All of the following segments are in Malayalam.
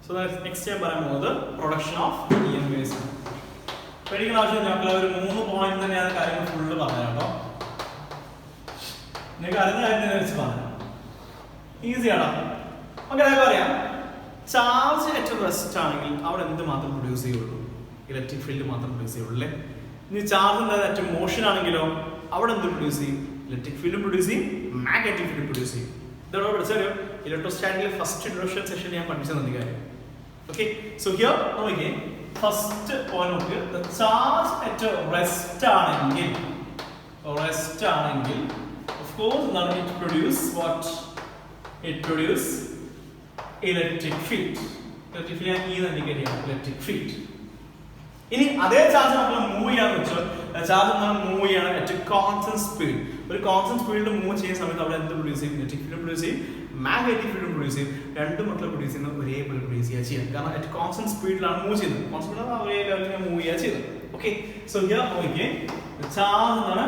So the next step is production of EM waves. Medical option we 3 points തന്നെയാണ് കാര്യങ്ങൾ ഫുൾ പറയാട്ടോ. നിങ്ങൾക്ക് അറിഞ്ഞ കാര്യം വെച്ച് പറയാം. ഈസി ആണ്. ഓക്കേ ഞാൻ പറയാം. ചാർജ് അറ്റ് റെസ്റ്റ് ആണെങ്കിൽ അവിടെ എന്ത് മാത്രം പ്രൊഡ്യൂസ് ചെയ്യുള്ളൂ? ഇലക്ട്രിക് ഫീൽഡ് മാത്രം പ്രൊഡ്യൂസ് ചെയ്യുള്ളൂ അല്ലേ? ഇനി ചാർജ് അറ്റ് മോഷൻ ആണെങ്കിലോ അവിടെ എന്ത് പ്രൊഡ്യൂസ് ചെയ്യും? ഇലക്ട്രിക് ഫീൽഡ് പ്രൊഡ്യൂസ് ചെയ്യും, മാഗ്നറ്റിക് ഫീൽഡ് പ്രൊഡ്യൂസ് ചെയ്യും. ഇതോടെ പഠിച്ചൊരു ഇലക്ട്രോസ്റ്റാറ്റിക്കിലെ ഫസ്റ്റ് ഇൻട്രൊഡക്ഷൻ സെഷൻ ഞാൻ പഠിച്ചതെന്ന് കാര്യം. Okay, so here now again first point നോക്കുക, the charge at rest ആണെങ്കിൽ of course now it produce what? It produce electric field. Electric field ആണ് ഈ ഇൻഡിക്കേറ്റ് ചെയ്യുന്നത് electric field. ഇനി അതേ ചാർജ് നമ്മൾ മൂവ് ചെയ്യാന്ന് വെച്ചാൽ ചാർജ് നമ്മൾ മൂവ് ചെയ്യാണ് അറ്റ് കോൺസ്റ്റന്റ് സ്പീഡ്. ഒരു കോൺസ്റ്റന്റ് സ്പീഡിൽ മൂവ് ചെയ്യുന്ന സമയത്ത് അവിടെ എന്ത് പ്രൊഡ്യൂസ് ചെയ്യും? ഇലക്ട്രിക് ഫീൽഡ് പ്രൊഡ്യൂസ് ചെയ്യും, മാഗ്നറ്റിക് ഫീൽഡ് പ്രൊഡ്യൂസ് ചെയ്യും. രണ്ടും മക്കളെ പ്രൊഡ്യൂസ് ചെയ്യുന്നത് ഒരേപോലെ പ്രൊഡ്യൂസ് ചെയ്യാം. കാരണം അറ്റ് കോൺസ്റ്റന്റ് സ്പീഡിലാണ് മൂവ് ചെയ്യുന്നത്. കോൺസ്റ്റന്റ് ഒരേ ലെവലിൽ മൂവ് ചെയ്യുക ചെയ്യുന്നത്. ഓക്കെ, സോ ഹിയർ നോക്കിയേ ചാർജ് എന്താണ്?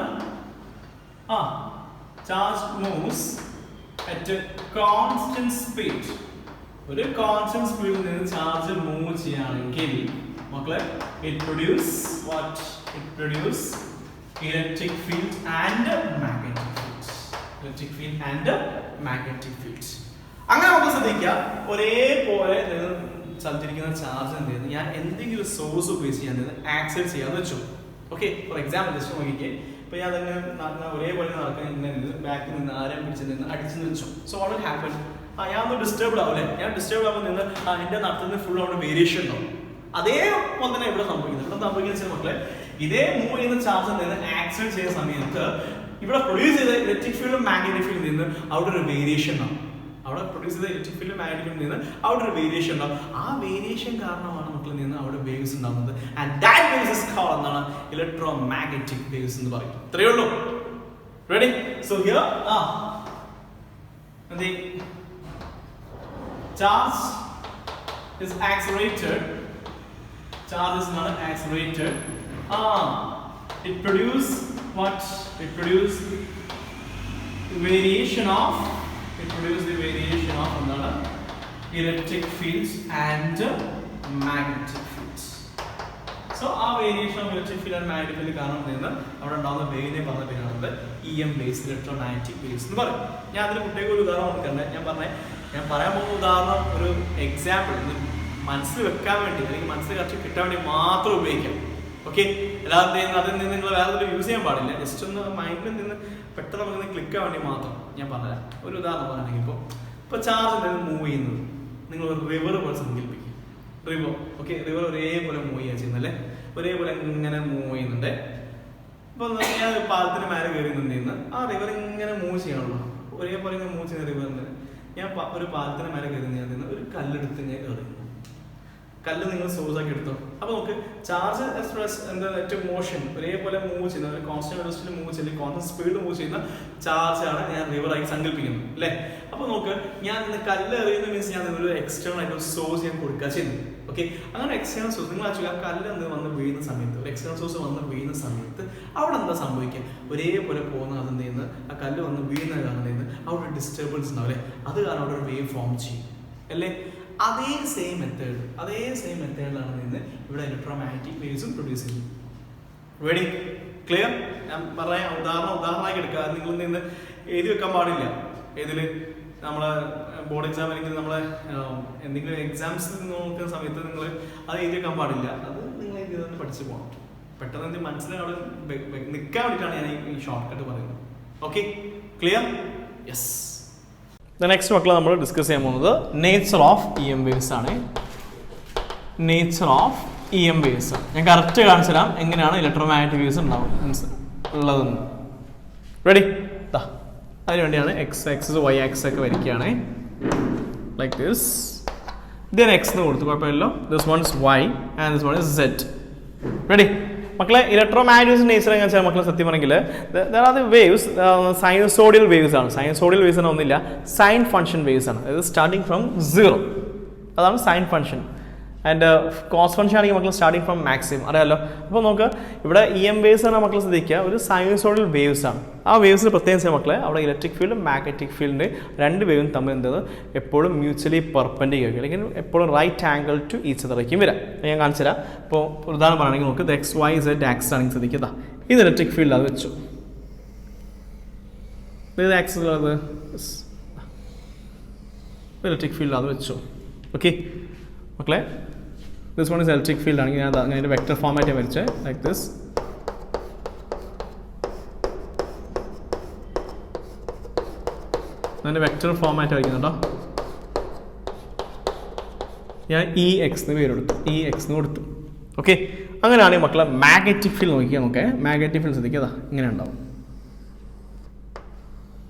Charge moves at constant speed. ഒരു കോൺസ്റ്റന്റ് സ്പീഡിൽ നിന്ന് ചാർജ് മൂവ് ചെയ്യുകയാണെങ്കിൽ മക്കളെ it produce what? It produce electric field and magnetic field. Electric field and magnetic field. അങ്ങനെ നമുക്ക് ശ്രദ്ധിക്കുക, ഒരേപോലെ സഞ്ചരിക്കുന്ന ചാർജ് എന്ത് ചെയ്യുന്നത് ഞാൻ എന്തെങ്കിലും സോഴ്സ് ഉപയോഗിച്ച് ഞാൻ ആക്സസ് ചെയ്യാന്ന് വെച്ചു. ഓക്കെ, ഫോർ എക്സാമ്പിൾ ജസ്റ്റ് നോക്കിക്കേ, ഇപ്പൊ ഞാൻ തന്നെ ഒരേപോലെ നടക്കാൻ ഇങ്ങനെ ബാക്കിൽ നിന്ന് ആരം പിടിച്ച് നിന്ന് അടിച്ചു വെച്ചു. So what will happen? ഞാൻ ഒന്ന് ഡിസ്റ്റർബ്ഡ് ആവില്ലേ? ഞാൻ ഡിസ്റ്റർബ്ഡ് ആവുമ്പോൾ നിന്ന് എന്റെ നടത്തുന്ന ഫുൾ അവിടെ വേരിയേഷൻ ഉണ്ടാവും. അതേപോലെ തന്നെ ഇവിടെ സംഭവിക്കുന്ന മക്കളെ ഇതേ മൂവ് ചെയ്യുന്ന ചാർജ് നിന്ന് ആക്സിഡന്റ് ചെയ്യുന്ന സമയത്ത് ഇവിടെ പ്രൊഡ്യൂസ് ചെയ്ത ഇലക്ട്രിക് ഫീൽഡും മാഗ്നറ്റിക് ഫീൽഡിൽ നിന്ന് അവിടെ ഒരു വേരിയേഷൻ ഉണ്ടാവും. അവിടെ പ്രൊഡ്യൂസ് ചെയ്ത ഇലക്ട്രിക് ഫീൽഡും മാഗ്നറ്റിക് ഫീൽഡിൽ നിന്ന് അവിടെ ഒരു വേരിയേഷൻ ഉണ്ടാവും. ആ വേരിയേഷൻ കാരണമാണ് മക്കളിൽ നിന്ന് അവിടെ വേവ്സ് ഉണ്ടാകുന്നത്. And that waves is called എന്താണ്? ഇലക്ട്രോ മാഗ്നറ്റിക് വേവ്സ് എന്ന് പറയും. ഇത്രയേ ഉള്ളൂ. Ready? So here the charge is accelerated. Charge is not accelerated. It produce what? It produce the variation of another electric fields and magnetic fields. So our variation of electric field and magnetic field കാരണം എന്താണ്? അവിടെ ഉണ്ടാകുന്ന വേവിനെ പറഞ്ഞ പേരാണ് EM based electromagnetic waves എന്ന് പറയും. ഞാൻ അതിന് കുട്ടികൾക്ക് ഒരു ഉദാഹരണം കൊടുക്കണ്ടേ? ഞാൻ പറയാൻ പോകുന്ന ഉദാഹരണം ഒരു എക്സാമ്പിൾ മനസ്സിൽ വെക്കാൻ വേണ്ടി അല്ലെങ്കിൽ മനസ്സിൽ കറക്റ്റ് കിട്ടാൻ വേണ്ടി മാത്രം ഉപയോഗിക്കാം. ഓക്കെ, അല്ലാതെ അതിൽ നിന്ന് നിങ്ങൾ വേറെ യൂസ് ചെയ്യാൻ പാടില്ല. ജസ്റ്റ് ഒന്ന് മൈൻഡിൽ നിന്ന് പെട്ടെന്ന് നമുക്ക് ക്ലിക്ക് ആവാൻ വേണ്ടി മാത്രം ഞാൻ പറഞ്ഞുതരാം. ഒരു ഉദാഹരണം പറയുകയാണെങ്കിൽ ഇപ്പോൾ ചാർജ് എന്തെങ്കിലും മൂവ് ചെയ്യുന്നത് നിങ്ങൾ ഒരു റിവർ പോലെ സങ്കല്പിക്കും. റിവർ, ഓക്കെ, റിവർ ഒരേപോലെ മൂവ് ചെയ്യുക ചെയ്യുന്നല്ലേ, ഒരേപോലെ ഇങ്ങനെ മൂവ് ചെയ്യുന്നുണ്ട്. ഇപ്പോൾ ഞാൻ ഒരു പാലത്തിന് മേലെ കയറി നിന്നിരുന്ന് ആ റിവർ ഇങ്ങനെ മൂവ് ചെയ്യണമല്ലോ, ഒരേപോലെ ഇങ്ങനെ മൂവ് ചെയ്യുന്ന റിവറിന് ഞാൻ ഒരു പാലത്തിന് മേലെ കയറി നിന്ന് ഒരു കല്ലെടുത്ത് ഞാൻ എറിയുന്നു. കല്ല് നിങ്ങൾ സോഴ്സ് ആക്കി എടുത്തോ. അപ്പൊ നമുക്ക് ചാർജ് എക്സ്പ്രസ് എന്താ ഏറ്റവും മോഷൻ ഒരേപോലെ മൂവ് ചെയ്യുന്ന ഒരു കോൺസ്റ്റന്റ് വെലോസിറ്റിയിൽ മൂവ് ചെയ്യുന്ന കോൺസ്റ്റന്റ് സ്പീഡിൽ മൂവ് ചെയ്യുന്ന ചാർജാണ് ഞാൻ റിവറായി സങ്കല്പിക്കുന്നത് അല്ലേ. അപ്പൊ നോക്ക്, ഞാൻ കല്ല് എറിയുന്ന മീൻസ് ഞാൻ ഒരു എക്സ്റ്റേണൽ ആയിട്ട് ഒരു സോഴ്സ് ഞാൻ കൊടുക്കുക ചെയ്യുന്നു. ഓക്കെ, അങ്ങനെ എക്സ്റ്റേണൽ സോഴ്സ് നിങ്ങൾ ആക്ച്വലി ആ കല്ല് വന്ന് വീഴുന്ന സമയത്ത്, ഒരു എക്സ്റ്റേണൽ സോഴ്സ് വന്ന് വീഴുന്ന സമയത്ത് അവിടെ എന്താ സംഭവിക്കുക? ഒരേപോലെ പോകുന്ന അതിൽ നിന്ന് ആ കല്ല് വന്ന് വീഴുന്ന കാരണം നിന്ന് അവിടെ ഒരു ഡിസ്റ്റർബൻസ് ഉണ്ടാവും അല്ലേ. അത് കാരണം അവിടെ ഒരു വേവ് ഫോം ചെയ്യും അല്ലേ. അതേ സെയിം മെത്തേഡിലാണ് നിന്ന് ഇവിടെ ഇലക്ട്രോമാഗ്നറ്റിക് വേവ്സും പ്രൊഡ്യൂസ് ചെയ്യുന്നത്. റെഡി? ക്ലിയർ? ഞാൻ പറയാം, ഉദാഹരണമാക്കി എടുക്കുക. നിങ്ങൾ നിന്ന് എഴുതി വെക്കാൻ പാടില്ല. ഏതിൽ നമ്മളെ ബോർഡ് എക്സാം അല്ലെങ്കിൽ നമ്മളെ എന്തെങ്കിലും എക്സാംസിൽ നോക്കുന്ന സമയത്ത് നിങ്ങൾ അത് എഴുതി വെക്കാൻ പാടില്ല. അത് നിങ്ങൾ എഴുതി തന്നെ പഠിച്ചു പോകണം. പെട്ടെന്ന് എന്ത് മനസ്സിൽ അവിടെ നിൽക്കാൻ വേണ്ടിയിട്ടാണ് ഞാൻ ഈ ഷോർട്ട് കട്ട് പറയുന്നത്. Okay, clear? യെസ്. നെക്സ്റ്റ് മക്കളെ നമ്മൾ ഡിസ്കസ് ചെയ്യാൻ പോകുന്നത് നേച്ചർ ഓഫ് EM വേവ്സ് ആണ്. നേച്ചർ ഓഫ് EM വേവ്സ് ഞാൻ കറക്റ്റ് കാണിച്ചു തരാം എങ്ങനെയാണ് ഇലക്ട്രോമാഗ്നറ്റിക് വേവ്സ് ഉള്ളതെന്ന്. റെഡി? അതിന് വേണ്ടിയാണ് എക്സ് വൈ ആക്സ് ഒക്കെ വരയ്ക്കുകയാണ്. Like this. ഇതിന് എക്സ് എന്ന് കൊടുത്തു, കുഴപ്പമില്ലല്ലോ. This one is Y and this one is zed. Ready? മക്കളെ ഇലക്ട്രോമാഗ്നറ്റിക് നേച്ചർ എങ്ങനെ വെച്ചാൽ മക്കളെ സത്യം പറഞ്ഞെങ്കിൽ വേവ്സ് സൈനസോഡിയൽ വേവ്സ് ആണ്. സൈനസോഡിയൽ വേവ്സ് ആണ് ഒന്നില്ല, സൈൻ ഫംഗ്ഷൻ വേവ്സ് ആണ്. അതായത് സ്റ്റാർട്ടിങ് ഫ്രം 0, അതാണ് sine function. And cos function ആണെങ്കിൽ മക്കൾ സ്റ്റാർട്ടിങ് ഫ്രം മാക്സിമം അറിയാമല്ലോ. അപ്പോൾ നമുക്ക് ഇവിടെ EM വേവ്സ് ആണ് മക്കൾ ശ്രദ്ധിക്കുക, ഒരു സൈനസോയിഡൽ വേവ്സ് ആണ്. ആ വേവ്സിന് പ്രത്യേകിച്ച് മക്കളെ അവിടെ ഇലക്ട്രിക് ഫീൽഡും മാഗ്നറ്റിക് ഫീൽഡിൻ്റെ രണ്ട് വേവും തമ്മിൽ എന്താണ് എപ്പോഴും മ്യൂച്വലി പെർപെൻഡിക്കുലർ അല്ലെങ്കിൽ എപ്പോഴും റൈറ്റ് ആംഗിൾ ടു ഈച്ച് അതറായിരിക്കും വരാം. ഞാൻ കാണിച്ചു തരാം. ഇപ്പോൾ ഉദാഹരണം പറയുകയാണെങ്കിൽ നമുക്ക് XYZ ആക്സിസ് ആണെങ്കിൽ ശ്രദ്ധിക്കുക, ഇത് ഇലക്ട്രിക് ഫീൽഡ് അത് വെച്ചു, ഇത് ആക്സിസ് അത് ഇലക്ട്രിക് ഫീൽഡ് അത് വെച്ചു. ഓക്കെ മക്കളെ, this one is electric field ആണെങ്കിൽ ഞാൻ അതിൻ്റെ വെക്ടർ ഫോമാറ്റ് വരച്ചത് ലൈക്ക് ദിസ്. അതിൻ്റെ വെക്ടർ ഫോമാറ്റ് വരയ്ക്കുന്നുണ്ടോ, ഞാൻ EX എന്ന് പേരെടുത്തു, EX എന്ന് കൊടുത്തു. ഓക്കെ, അങ്ങനെയാണെങ്കിൽ മക്കളെ മാഗ്നറ്റിക് ഫീൽഡ് നോക്കിയാൽ നമുക്ക് മാഗ്നറ്റിക് ഫീൽഡ് ശ്രദ്ധിക്കുക, ഇങ്ങനെ ഉണ്ടാവും.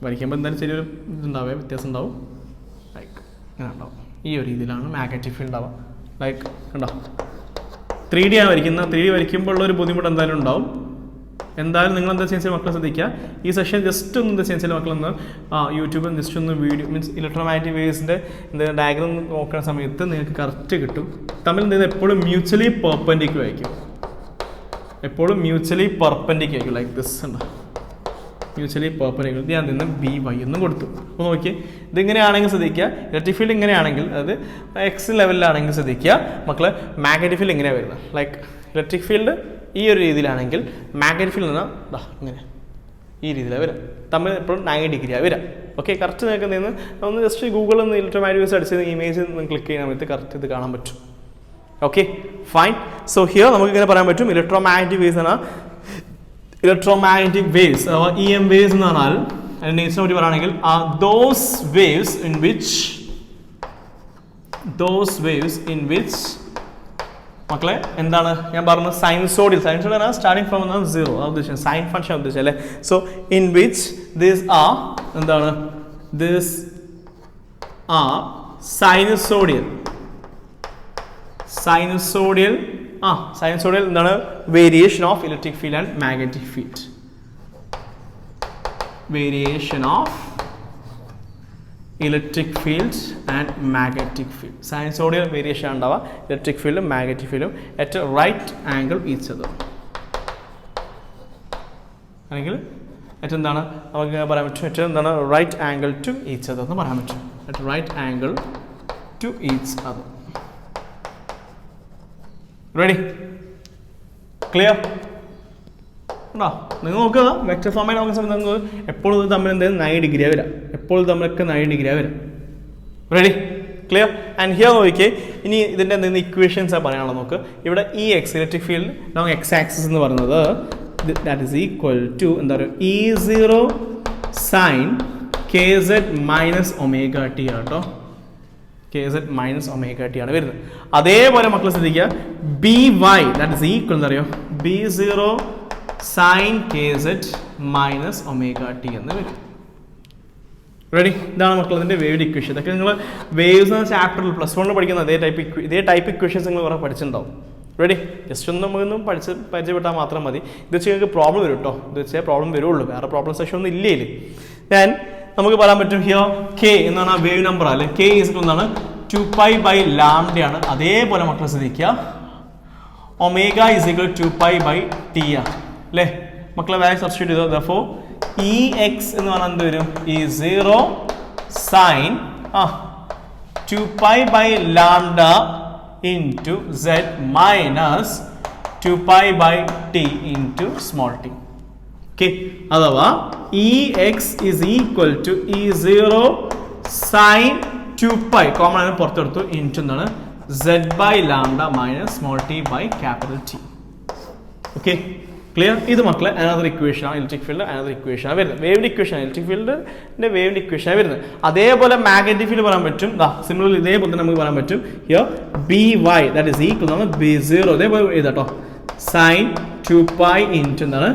വരയ്ക്കുമ്പോൾ എന്തായാലും ചെറിയൊരു ഇതുണ്ടാവേ, വ്യത്യാസം ഉണ്ടാവും. ലൈക്ക് ഇങ്ങനെ ഉണ്ടാവും. ഈ ഒരു രീതിയിലാണ് മാഗ്നറ്റിക് ഫീൽഡ് ഉണ്ടാവുക. ലൈക്ക് കണ്ടോ, 3D ആണ് വരയ്ക്കുന്നത്. 3D വരയ്ക്കുമ്പോൾ ഉള്ളൊരു ബുദ്ധിമുട്ട് എന്തായാലും ഉണ്ടാവും. എന്തായാലും നിങ്ങൾ എന്താ ചെയ്യുക മക്കളെ ശ്രദ്ധിക്കുക, ഈ സെഷൻ ജസ്റ്റ് ഒന്ന് എന്താ ചെയ്യുക മക്കളൊന്ന് യൂട്യൂബിൽ ജസ്റ്റ് ഒന്ന് വീഡിയോ മീൻസ് ഇലക്ട്രോമാഗ്നറ്റിക് വേവ്സിൻ്റെ എന്താ ഡയഗ്രാം നോക്കുന്ന സമയത്ത് നിങ്ങൾക്ക് കറക്റ്റ് കിട്ടും. തമ്മിൽ എന്ത് എപ്പോഴും മ്യൂച്വലി പെർപെൻഡിക്കുലർ ആയിരിക്കും, എപ്പോഴും മ്യൂച്വലി പെർപെൻഡിക്കുലർ ആയിരിക്കും. ലൈക്ക് ദിസ് ഉണ്ടോ, മ്യൂച്വലി പെർപെൻഡിക്കുലർ. ഞാൻ നിന്ന് BY എന്നും കൊടുത്തു. അപ്പോൾ നോക്കിയേ, ഇതിങ്ങനെയാണെങ്കിൽ ശ്രദ്ധിക്കുക, ഇലക്ട്രിക് ഫീൽഡ് ഇങ്ങനെയാണെങ്കിൽ അത് X ലെവലിലാണെങ്കിൽ ശ്രദ്ധിക്കുക മക്കളെ മാഗ്നറ്റിക് ഫീൽഡ് ഇങ്ങനെയാണ് വരുന്നത്. ലൈക്ക് ഇലക്ട്രിക് ഫീൽഡ് ഈ ഒരു രീതിയിലാണെങ്കിൽ മാഗ്നറ്റിക് ഫീൽഡ് എന്നാൽ ഇങ്ങനെ ഈ രീതിയിലാണ് വരാം. തമ്മിൽ എപ്പോഴും 90 ഡിഗ്രിയാണ് വരാം. ഓക്കെ, കറക്റ്റ് നിങ്ങൾക്ക് നിന്ന് ഒന്ന് ജസ്റ്റ് ഗൂഗിളിൽ നിന്ന് ഇലക്ട്രോമാഗ്നറ്റിക് വേവ്സ് അടിച്ച് ഇമേജ് നിന്ന് ക്ലിക്ക് ചെയ്യാൻ സമയത്ത് കറക്റ്റ് ഇത് കാണാൻ പറ്റും. Okay fine. സോ ഹിയർ നമുക്ക് ഇങ്ങനെ പറയാൻ പറ്റും, ഇലക്ട്രോമാഗ്നറ്റിക് വേവ്സ് ആണ് electromagnetic waves or EM waves എന്ന് പറഞ്ഞാൽ അതിന്റെ നേച്ചറിനെ പറ്റി പറയുകയാണെങ്കിൽ those waves in which മക്കളെ എന്താണ് ഞാൻ പറഞ്ഞത് സൈനസോഡിയൽ സ്റ്റാർട്ടിംഗ് ഫ്രം സീറോ ഉദ്ദേശിച്ചത് സൈൻ ഫംഗ്ഷൻ ഉദ്ദേശിച്ചത് അല്ലേ. So in which these are എന്താണ് these are sinusoidal എന്താണ് variation of electric field and magnetic field. Variation of electric field and magnetic field. Sinusoidal variation ഉണ്ടാവുക ഇലക്ട്രിക് ഫീൽഡും മാഗ്നറ്റിക് ഫീൽഡും at right angle each other. അല്ലെങ്കിൽ എന്താണ് നമുക്ക് പറയാൻ പറ്റും, ഏറ്റവും എന്താണ് right angle to each other എന്ന് പറയാൻ പറ്റും. At right angle to each other. Ready, clear ഉണ്ടോ? നിങ്ങൾ നോക്കുക വെക്ടർ ഫോമാറ്റ് നോക്കുന്ന സമയത്ത് നിങ്ങൾക്ക് എപ്പോഴും ഇത് തമ്മിൽ എന്തായാലും 90 ഡിഗ്രിയാണ് വരാം, എപ്പോഴും തമ്മിലൊക്കെ 90 ഡിഗ്രിയാണ് വരാം. Ready, clear. ആൻഡ് ഹിയർ നോക്കിയേ, ഇനി ഇതിൻ്റെ എന്തെങ്കിലും ഇക്വേഷൻസ് പറയാനുള്ളത് നോക്ക്. ഇവിടെ EX electric field long X axis എന്ന് പറയുന്നത് ദാറ്റ് ഈസ് ഈക്വൽ ടു എന്താ പറയുക E0 sin KZ minus omega t കേട്ടോ. KZ minus omega t ആണ് വരുന്നത്. അതേപോലെ മക്കൾ ശ്രദ്ധിക്കുക BY ദാറ്റ് ഈസ് ഈക്വൽ എന്താ പറയുക B0 sin KZ minus omega t എന്ന് വരും. റെഡി, ഇതാണ് മക്കൾ ഇതിൻ്റെ വേവ് ഇക്വേഷൻ. ഇതൊക്കെ നിങ്ങൾ വേവ്സ് എന്ന ചാപ്റ്ററിൽ +1 പഠിക്കുന്ന ഇതേ ടൈപ്പ് ഇക്വേഷൻസ് നിങ്ങൾ കുറെ പഠിച്ചിട്ടുണ്ടാവും. റെഡി, ജസ്റ്റ് ഒന്ന് നമുക്കൊന്നും പരിചയപ്പെട്ടാൽ മാത്രം മതി. ഇത് വെച്ച് നിങ്ങൾക്ക് പ്രോബ്ലം വരും കേട്ടോ, ഇത് വെച്ചാൽ പ്രോബ്ലം വരുള്ളൂ, വേറെ പ്രോബ്ലം സെക്ഷൻ ഒന്നും ഇല്ലേ. ദെൻ നമുക്ക് പറയാൻ പറ്റും ഹിയർ K എന്നാണ് ആ വേവ് നമ്പർ അല്ലെ. K എന്നാണ് 2π/λ ആണ്. അതേപോലെ മക്കൾ ശ്രദ്ധിക്കുക ഒമേഗ = 2π/t അല്ലേ മക്കളെ. വാല്യൂ സബ്സ്റ്റിറ്റ്യൂട്ട് ചെയ്തോ. ദെർഫോർ EX എന്ന് പറഞ്ഞാൽ എന്ത് വരും E0 sin 2π/λ into Z minus 2π/t into small t. Okay, അഥവാ EX is equal to E0 sin 2π common ആണ് പുറത്തെടുത്തു into എന്താണ് Z/λ minus small t by capital T. Okay, clear. ഇത് മക്കളെ അനദർ ഇക്വേഷൻ ആണ് ഇലക്ട്രിക് ഫീൽഡ്, അനദർ ഇക്വേഷൻ ആണ് വരുന്നത്. വേവിൻ്റെ ഇക്വേഷൻ ഇലക്ട്രിക് ഫീൽഡിന്റെ വേവിൻ്റെ ഇക്വേഷൻ ആണ് വരുന്നത്. അതേപോലെ മാഗ്നറ്റിക് ഫീൽഡ് പറയാൻ പറ്റും. സിമിലർലി ഇതേപോലെ തന്നെ നമുക്ക് പറയാൻ പറ്റും here BY that is equal ആണ് B0 ഇതേപോലെ എഴുതാട്ടോ sin 2π into എന്താണ്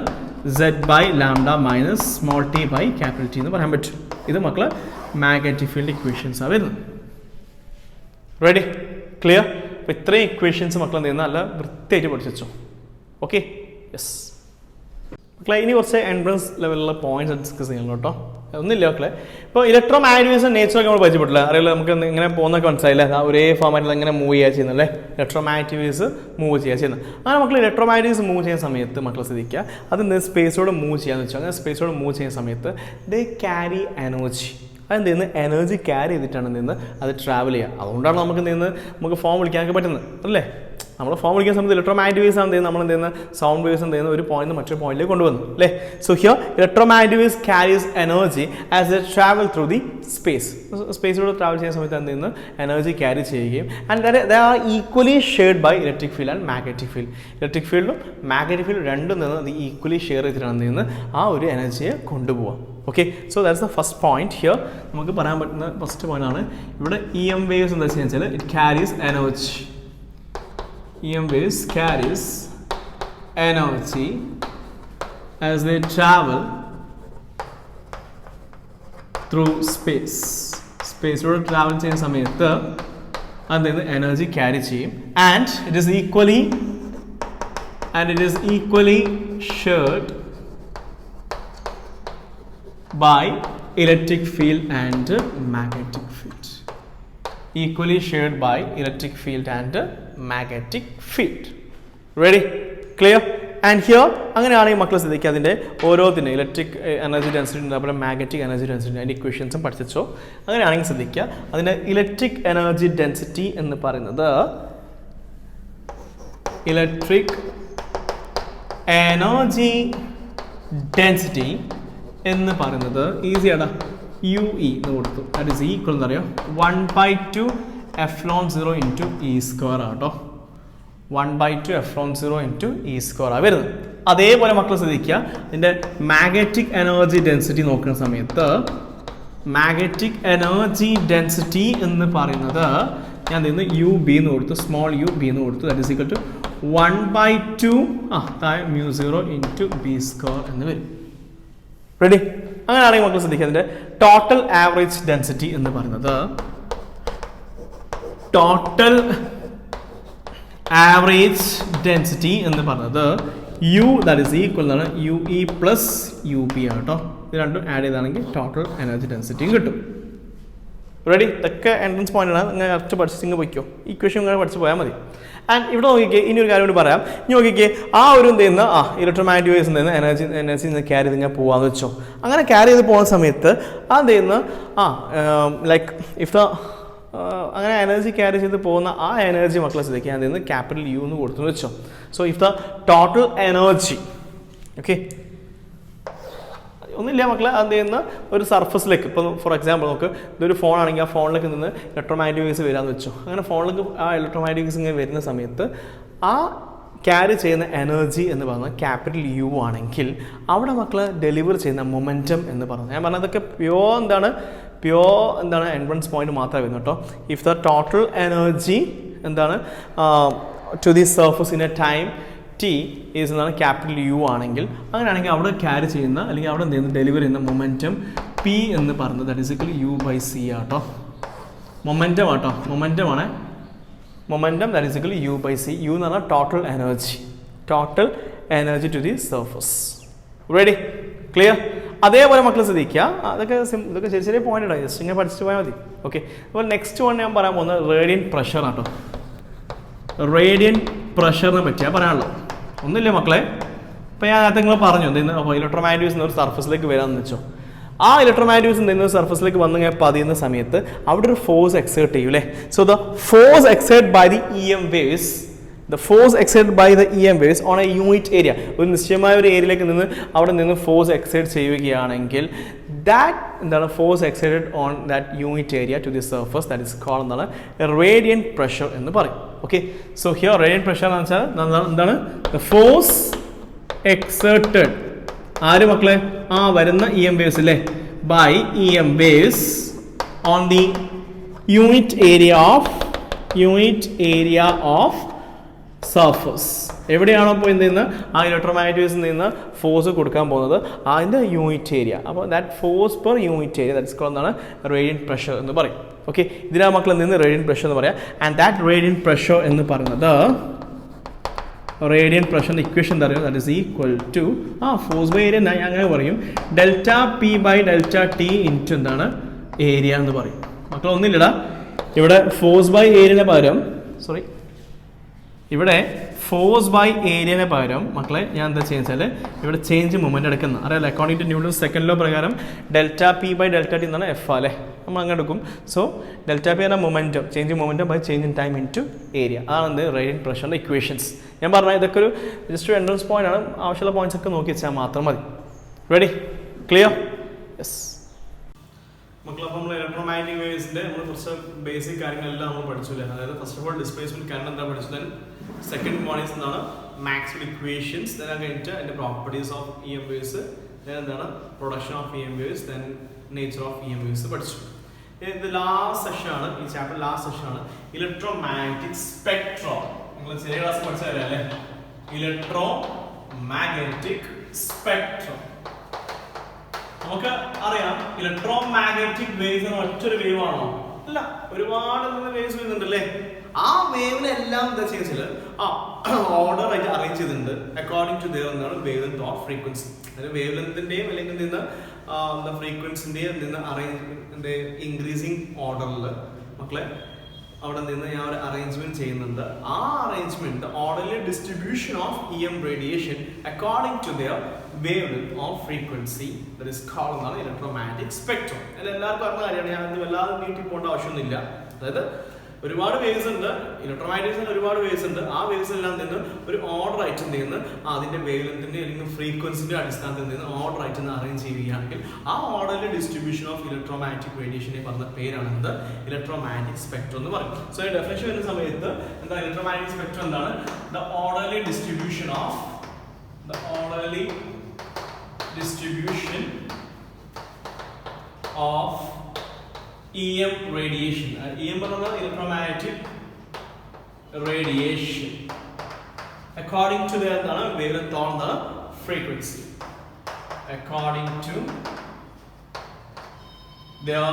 Z/λ minus small t by capital T എന്ന് പറയാൻ പറ്റും. ഇത് മക്കളെ മാഗ്നറ്റിക് ഫീൽഡ് ഇക്വേഷൻസ് ആണ് വരുന്നത്. Ready, clear. അപ്പോൾ ഇത്രയും ഇക്വേഷൻസ് മക്കൾ എന്ത് ചെയ്യുന്ന നല്ല വൃത്തിയായിട്ട് പഠിച്ചു വെച്ചോ. ഓക്കെ, യെസ് മക്കളെ. ഇനി കുറച്ച് എൻട്രൻസ് ലെവലിലുള്ള പോയിന്റ്സ് ഡിസ്കസ് ചെയ്യണം കേട്ടോ. ഒന്നുമില്ല മക്കളെ. ഇപ്പോൾ ഇലക്ട്രോ മാഗ്നറ്റിസം നേച്ചറൊക്കെ നമ്മൾ പരിചയപ്പെട്ടില്ല, അറിയില്ല, നമുക്ക് ഇങ്ങനെ പോകുന്നൊക്കെ മനസ്സിലായില്ലേ, ഒരേ ഫോമാറ്റിൽ എങ്ങനെ മൂവ് ചെയ്യുക ചെയ്യുന്നല്ലേ, ഇലക്ട്രോ മാഗ്നറ്റിക്സ് മൂവ് ചെയ്യുക ചെയ്യുന്നത്. അങ്ങനെ മക്കൾ ഇലക്ട്രോ മാഗ്നറ്റിക്സ് മൂവ് ചെയ്യുന്ന സമയത്ത് മക്കൾ ശ്രദ്ധിക്കുക, അത് സ്പേസോട് മൂവ് ചെയ്യാന്ന് വെച്ചാൽ, അങ്ങനെ സ്പേസോട് മൂവ് ചെയ്യുന്ന സമയത്ത് ദേ ക്യാരി എനർജി. അതെന്ത് ചെയ്യുന്നത്, എനർജി ക്യാരി ചെയ്തിട്ടാണ് നിന്ന് അത് ട്രാവൽ ചെയ്യുക. അതുകൊണ്ടാണ് നമുക്ക് ഫോം വിളിക്കാനൊക്കെ പറ്റുന്നത് അല്ലേ. നമ്മൾ ഫോം വിളിക്കുന്ന സമയത്ത് ഇലക്ട്രോ മാഗ്നറ്റിക് വേവ്സ് ആണ് നമ്മൾ എന്ത് ചെയ്യുന്ന സൗണ്ട് വേവ്സ് എന്ത് ചെയ്യുന്ന ഒരു പോയിന്റ് മറ്റൊരു പോയിന്റിലേക്ക് കൊണ്ടുവന്നു അല്ലേ. So here electromagnetic waves carries energy as a travel through the സ്പേസിലൂടെ ട്രാവൽ ചെയ്യുന്ന സമയത്ത് എന്ത് ചെയ്യുന്നു, എനർജി ക്യാരി ചെയ്യുകയും and they are equally shared by electric field and magnetic field. Electric ഫീൽഡും മാഗ്നറ്റിക് ഫീൽഡ് രണ്ടും നിന്ന് അത് ഈക്വലി ഷെയർ ചെയ്തിട്ടാണ് എന്ത് ചെയ്യുന്നത് ആ ഒരു എനർജിയെ കൊണ്ടുപോകാം. Okay, so that's the first point here. നമുക്ക് പറയാൻ പറ്റുന്ന ഫസ്റ്റ് പോയിന്റ് ആണ് ഇവിടെ EM വേവ്സ് എന്താ വെച്ചാൽ it carries energy. EM waves carries energy as they travel through space. Space-lൂടെ travel ചെയ്യുന്ന സമയത്ത് അതിൽ എനർജി ക്യാരി ചെയ്യും and it is equally shared by electric field and magnetic field. Equally shared by electric field and magnetic field. Ready? Clear? And here അങ്ങനെയാണെങ്കിൽ മക്കൾ ശ്രദ്ധിക്കുക, അതിൻ്റെ ഓരോത്തിൻ്റെ ഇലക്ട്രിക് എനർജി ഡെൻസിറ്റി അതുപോലെ മാഗ്നറ്റിക് എനർജി ഡെൻസിറ്റി അതിൻ്റെ ഇക്വേഷൻസും പഠിച്ചോ. അങ്ങനെയാണെങ്കിൽ ശ്രദ്ധിക്കുക, അതിൻ്റെ ഇലക്ട്രിക് എനർജി ഡെൻസിറ്റി എന്ന് പറയുന്നത് ഇലക്ട്രിക് എനർജി ഡെൻസിറ്റി എന്ന് പറയുന്നത് ഈസിയാടാ UE എന്ന് കൊടുത്തു. ദാറ്റ് ഈസ് ഈക്വൽ എന്ന് അറിയാം 1/2 ε0 ഇൻറ്റു E² ആട്ടോ. 1/2 ε0 ഇൻറ്റു E² വരുന്നത്. അതേപോലെ മക്കൾ ശ്രദ്ധിക്കുക, ഇതിൻ്റെ മാഗ്നറ്റിക് എനർജി ഡെൻസിറ്റി നോക്കുന്ന സമയത്ത് മാഗ്നറ്റിക് എനർജി ഡെൻസിറ്റി എന്ന് പറയുന്നത് ഞാൻ ഇന്ന് UB എന്ന് കൊടുത്തു, സ്മോൾ UB എന്ന് കൊടുത്തു. That is equal to 1/2 μ0 into B² എന്ന് വരും. റെഡി? അങ്ങനെയാണെങ്കിൽ മക്കൾ ശ്രദ്ധിക്കുക, അതിൻ്റെ ടോട്ടൽ ആവറേജ് ഡെൻസിറ്റി എന്ന് പറയുന്നത് U ദാറ്റ് ഈസ് ഈക്വൽ എന്നാണ് UE പ്ലസ് UB ആട്ടോ. ഇത് രണ്ടും ആഡ് ചെയ്താണെങ്കിൽ ടോട്ടൽ എനർജി ഡെൻസിറ്റിയും കിട്ടും. റെഡി? ഇതൊക്കെ എൻട്രൻസ് പോയിന്റാണ്, നിങ്ങൾ കറക്റ്റ് പഠിച്ചിട്ട് പോയിക്കോ, ഇക്വേഷൻ ഇങ്ങനെ പഠിച്ച് പോയാൽ മതി. ആൻഡ് ഇവിടെ നോക്കിക്കേ, ഇനി ഒരു കാര്യം കൂടി പറയാം. ഇനി നോക്കിക്കേ, ആ ഒരു എന്ത് ചെയ്യുന്ന ഇലക്ട്രോ മാഗ്നറ്റിക് വേവ്സ് എന്ത് ചെയ്യുന്ന എനർജി ക്യാരി ചെയ്ത് ഇങ്ങനെ പോകാമെന്ന് വെച്ചോ. അങ്ങനെ ക്യാരി ചെയ്ത് പോകുന്ന സമയത്ത് അത് ചെയ്യുന്ന ലൈക്ക് ഇഫ് ദ അങ്ങനെ എനർജി ക്യാരി ചെയ്ത് പോകുന്ന ആ എനർജി മക്കളെ ശ്രദ്ധിക്കുക, അതിൽ നിന്ന് ക്യാപിറ്റൽ U എന്ന് കൊടുത്തു വെച്ചോ. So if the total energy, okay, ഒന്നുമില്ല മക്കളെ, അത് ചെയ്യുന്ന ഒരു സർഫസിലേക്ക്, ഇപ്പോൾ ഫോർ എക്സാമ്പിൾ നമുക്ക് ഇതൊരു ഫോണാണെങ്കിൽ ആ ഫോണിലേക്ക് നിന്ന് ഇലക്ട്രോമാഗ്നറ്റിക് വേവ്സ് വരാമെന്ന് വെച്ചു. അങ്ങനെ ഫോണിലേക്ക് ആ ഇലക്ട്രോമാഗ്നറ്റിക് വേവ്സ് ഇങ്ങനെ വരുന്ന സമയത്ത് ആ ക്യാരി ചെയ്യുന്ന എനർജി എന്ന് പറയുന്നത് ക്യാപിറ്റൽ U ആണെങ്കിൽ അവിടെ മക്കൾ ഡെലിവർ ചെയ്യുന്ന മൊമെൻറ്റം എന്ന് പറയുന്നത്, ഞാൻ പറഞ്ഞതൊക്കെ പ്യോർ എന്താണ് എൻട്രൻസ് പോയിന്റ് മാത്രമേ വരുന്നു കേട്ടോ. ഇഫ് ദ ടോട്ടൽ എനർജി എന്താണ് to the surface in a time T is എന്താണ് ക്യാപിറ്റൽ U ആണെങ്കിൽ, അങ്ങനെയാണെങ്കിൽ അവിടെ ക്യാരി ചെയ്യുന്ന അല്ലെങ്കിൽ അവിടെ നിന്ന് ഡെലിവർ ചെയ്യുന്ന മൊമെൻറ്റം P എന്ന് പറയുന്നത് ദാറ്റ് ഈസ് ഈക്വൽ U/C ആട്ടോ. മൊമെൻറ്റം ആട്ടോ, മൊമെൻറ്റമാണ് momentum that is equal U/C. U എന്ന് പറഞ്ഞാൽ total energy to the surface. Ready? Clear? അതേപോലെ മക്കൾ ശ്രദ്ധിക്കുക, ഇതൊക്കെ ചെറിയ പോയിന്റ് ആണ്, ജസ്റ്റ് ഇങ്ങനെ പഠിച്ചിട്ട് പോയാൽ മതി. ഓക്കെ, അപ്പോൾ നെക്സ്റ്റ് വൺ ഞാൻ പറയാൻ പോകുന്നത് റേഡിയൻറ്റ് പ്രഷർ ആട്ടോ. റേഡിയൻറ്റ് പ്രഷറിനെ പറ്റിയാണ് പറയാനുള്ളത്. ഒന്നുമില്ല മക്കളെ, ഇപ്പോൾ ഞാൻ നേരത്തെ നിങ്ങൾ പറഞ്ഞു എന്തെന്ന്, അപ്പോൾ ഇലക്ട്രോമാഗ്നറ്റിക് വേവ്സ് ഒരു സർഫസിലേക്ക് വരാമെന്ന് വെച്ചോ. ആ ഇലക്ട്രോമാഗ്നറ്റിക് വേവ്സ് എന്തെങ്കിലും സർഫസിലേക്ക് വന്ന് ഇങ്ങനെ പതിയുന്ന സമയത്ത് അവിടെ ഒരു ഫോഴ്സ് എക്സേർട്ട് ചെയ്യും അല്ലേ. So the force exert by the EM waves, on a unit area, ഒരു നിശ്ചയമായ ഒരു ഏരിയയിലേക്ക് നിന്ന് അവിടെ നിന്ന് ഫോഴ്സ് എക്സേർട്ട് ചെയ്യുകയാണെങ്കിൽ ദാറ്റ് എന്താണ് force exerted on that unit area to the surface, that is called എന്താണ് റേഡിയൻറ്റ് പ്രഷർ എന്ന് പറയും. Okay, so here radiant pressure എന്ന് വെച്ചാൽ എന്താണ് ദ ഫോഴ്സ് എക്സേർട്ടഡ് ആര് മക്കളെ വരുന്ന EM വേവ്സ് അല്ലേ, by EM waves on the unit area of surface. എവിടെയാണോ ഇപ്പോൾ എന്ത് ചെയ്യുന്നത് ആ ഇലക്ട്രോമാഗ്നറ്റിക് വേവ്സിൽ നിന്ന് ഫോഴ്സ് കൊടുക്കാൻ പോകുന്നത് അതിൻ്റെ യൂണിറ്റ് ഏരിയ, അപ്പോൾ that force per unit area that is called എന്താണ് റേഡിയൻറ്റ് പ്രഷർ എന്ന് പറയും. ഓക്കെ, ഇതിനാ മക്കളിൽ നിന്ന് റേഡിയൻറ്റ് പ്രഷർ എന്ന് പറയാം. ആൻഡ് ദാറ്റ് റേഡിയൻറ്റ് പ്രഷർ എന്ന് പറയുന്നത് റേഡിയൻ പ്രഷറിൻ്റെ ഇക്വേഷൻ എന്താ പറയുക? That is equal to force by area ഞാൻ അങ്ങനെ പറയും delta P by delta T into എന്താണ് ഏരിയ എന്ന് പറയും. മക്കൾ ഒന്നില്ലടാ, ഇവിടെ ഫോഴ്സ് ബൈ ഏരിയന് പകരം ഇവിടെ ഫോഴ്സ് ബൈ ഏരിയനെ പകരം മക്കളെ ഞാൻ എന്താ ചെയ്യുന്നത് ഇവിടെ ചേഞ്ച് മൂവ്മെൻറ്റ് എടുക്കുന്ന അറിയാലോ. According to Newton second law പ്രകാരം delta P by delta t എന്നാണ് എഫ് അല്ലേ, നമ്മൾ അങ്ങനെ എടുക്കും. സോ ഡെൽറ്റ പി എന്ന momentum change momentum by change in time into area, അതാണ് എന്ത് റേഡിയൻ പ്രഷറിൻ്റെ ഇക്വേഷൻസ്. ഞാൻ പറഞ്ഞാൽ ഇതൊക്കെ ഒരു ജസ്റ്റ് ഒരു എൻട്രൻസ് പോയിന്റ് ആണ്, ആവശ്യമുള്ള പോയിന്റ്സ് ഒക്കെ നോക്കി വെച്ചാൽ മാത്രം മതി. റെഡി? ക്ലിയർ? യെസ് മക്കളെ, അപ്പോൾ നമ്മൾ ഇലക്ട്രോമാഗ്നറ്റിക് വേവ്സിൻ്റെ നമ്മൾ കുറച്ച് ബേസിക് കാര്യങ്ങളെല്ലാം നമ്മൾ പഠിച്ചില്ല. അതായത് first of all displacement current എന്താ പഠിച്ചത്, സെക്കൻഡ് വൺ ഈസ് എന്താണ് മാക്സ്വെൽ ഇക്വേഷൻസ്, then കഴിഞ്ഞിട്ട് അതിൻ്റെ properties of E M waves, then എന്താണ് production of E M waves, then nature of E M waves പഠിച്ചു. ഇത് ലാസ്റ്റ് സെഷൻ ആണ്, ഈ ചാപ്റ്റർ ലാസ്റ്റ് സെഷൻ ആണ് ഇലക്ട്രോമാഗ്നറ്റിക് സ്പെക്ട്രം. നിങ്ങൾ ചെറിയ ക്ലാസ് പഠിച്ചതല്ലേ അല്ലേ, ഇലക്ട്രോമാഗ്നറ്റിക് സ്പെക്ട്രം. നമുക്ക് അറിയാം ഇലക്ട്രോമാഗ്നറ്റിക് വേവ്സ് ഒറ്റൊരു വേവ് ആണോ? അല്ല, ഒരുപാട് വേവ്സ് വരുന്നുണ്ട് അല്ലേ. ആ വേവിനെല്ലാം എന്താ ചെയ്യുന്നത് ഓർഡർ ആയിട്ട് അറേഞ്ച് ചെയ്തിട്ടുണ്ട് അക്കോർഡിംഗ് ടു ദെയർ എന്താണ് വേവ് ലെങ്ത് ഓഫ് ഫ്രീക്വൻസി. അതായത് വേവ് ലെങ്തിന്റെയും അല്ലെങ്കിൽ നിന്ന് എന്താ ഫ്രീക്വൻസിന്റെയും നിന്ന് അറേഞ്ച്മെന്റ് ഇൻക്രീസിങ് ഓർഡറിൽ മക്കളെ അവിടെ നിന്ന് ഞാൻ ഒരു അറേഞ്ച്മെന്റ് ചെയ്യുന്നുണ്ട്. ആ arrangement orderly distribution of E M radiation according to their wavelength of frequency that is called എന്നാണ് ഇലക്ട്രോമാഗ്നറ്റിക് സ്പെക്ട്രം. അതിൽ എല്ലാവർക്കും അറിയുന്ന കാര്യമാണ്, ഞാൻ അത് വല്ലാതെ നീട്ടി പോകേണ്ട ആവശ്യമൊന്നുമില്ല. അതായത് ഒരുപാട് വേവ്സ് ഉണ്ട്, ഇലക്ട്രോമാഗ്നറ്റിക്സിന് ഒരുപാട് വേവ്സ് ഉണ്ട്. ആ വേവ്സ് എല്ലാം നിന്ന് ഒരു ഓർഡർ ആയിട്ട് നിന്ന് അതിന്റെ വേവ് ലെങ്തിന്റെ അല്ലെങ്കിൽ ഫ്രീക്വൻസിന്റെ അടിസ്ഥാനത്തിൽ നിന്ന് ഓർഡർ ആയിട്ട് അറേഞ്ച് ചെയ്യുകയാണെങ്കിൽ ആ ഓർഡറിലെ ഡിസ്ട്രിബ്യൂഷൻ ഓഫ് ഇലക്ട്രോമാഗ്നറ്റിക് റേഡിയേഷനെ പറഞ്ഞ പേരാണ് എന്ത് ഇലക്ട്രോമാഗ്നറ്റിക് സ്പെക്ട്രം എന്ന് പറയും. സോ ഈ ഡെഫിനിഷൻ വരുന്ന സമയത്ത് എന്താ ഇലക്ട്രോമാഗ്നറ്റിക് സ്പെക്ട്രം എന്താണ്? The orderly distribution of EM radiation. EM പറഞ്ഞാൽ electromagnetic radiation according to their എന്താണ് wavelength on the frequency, according to their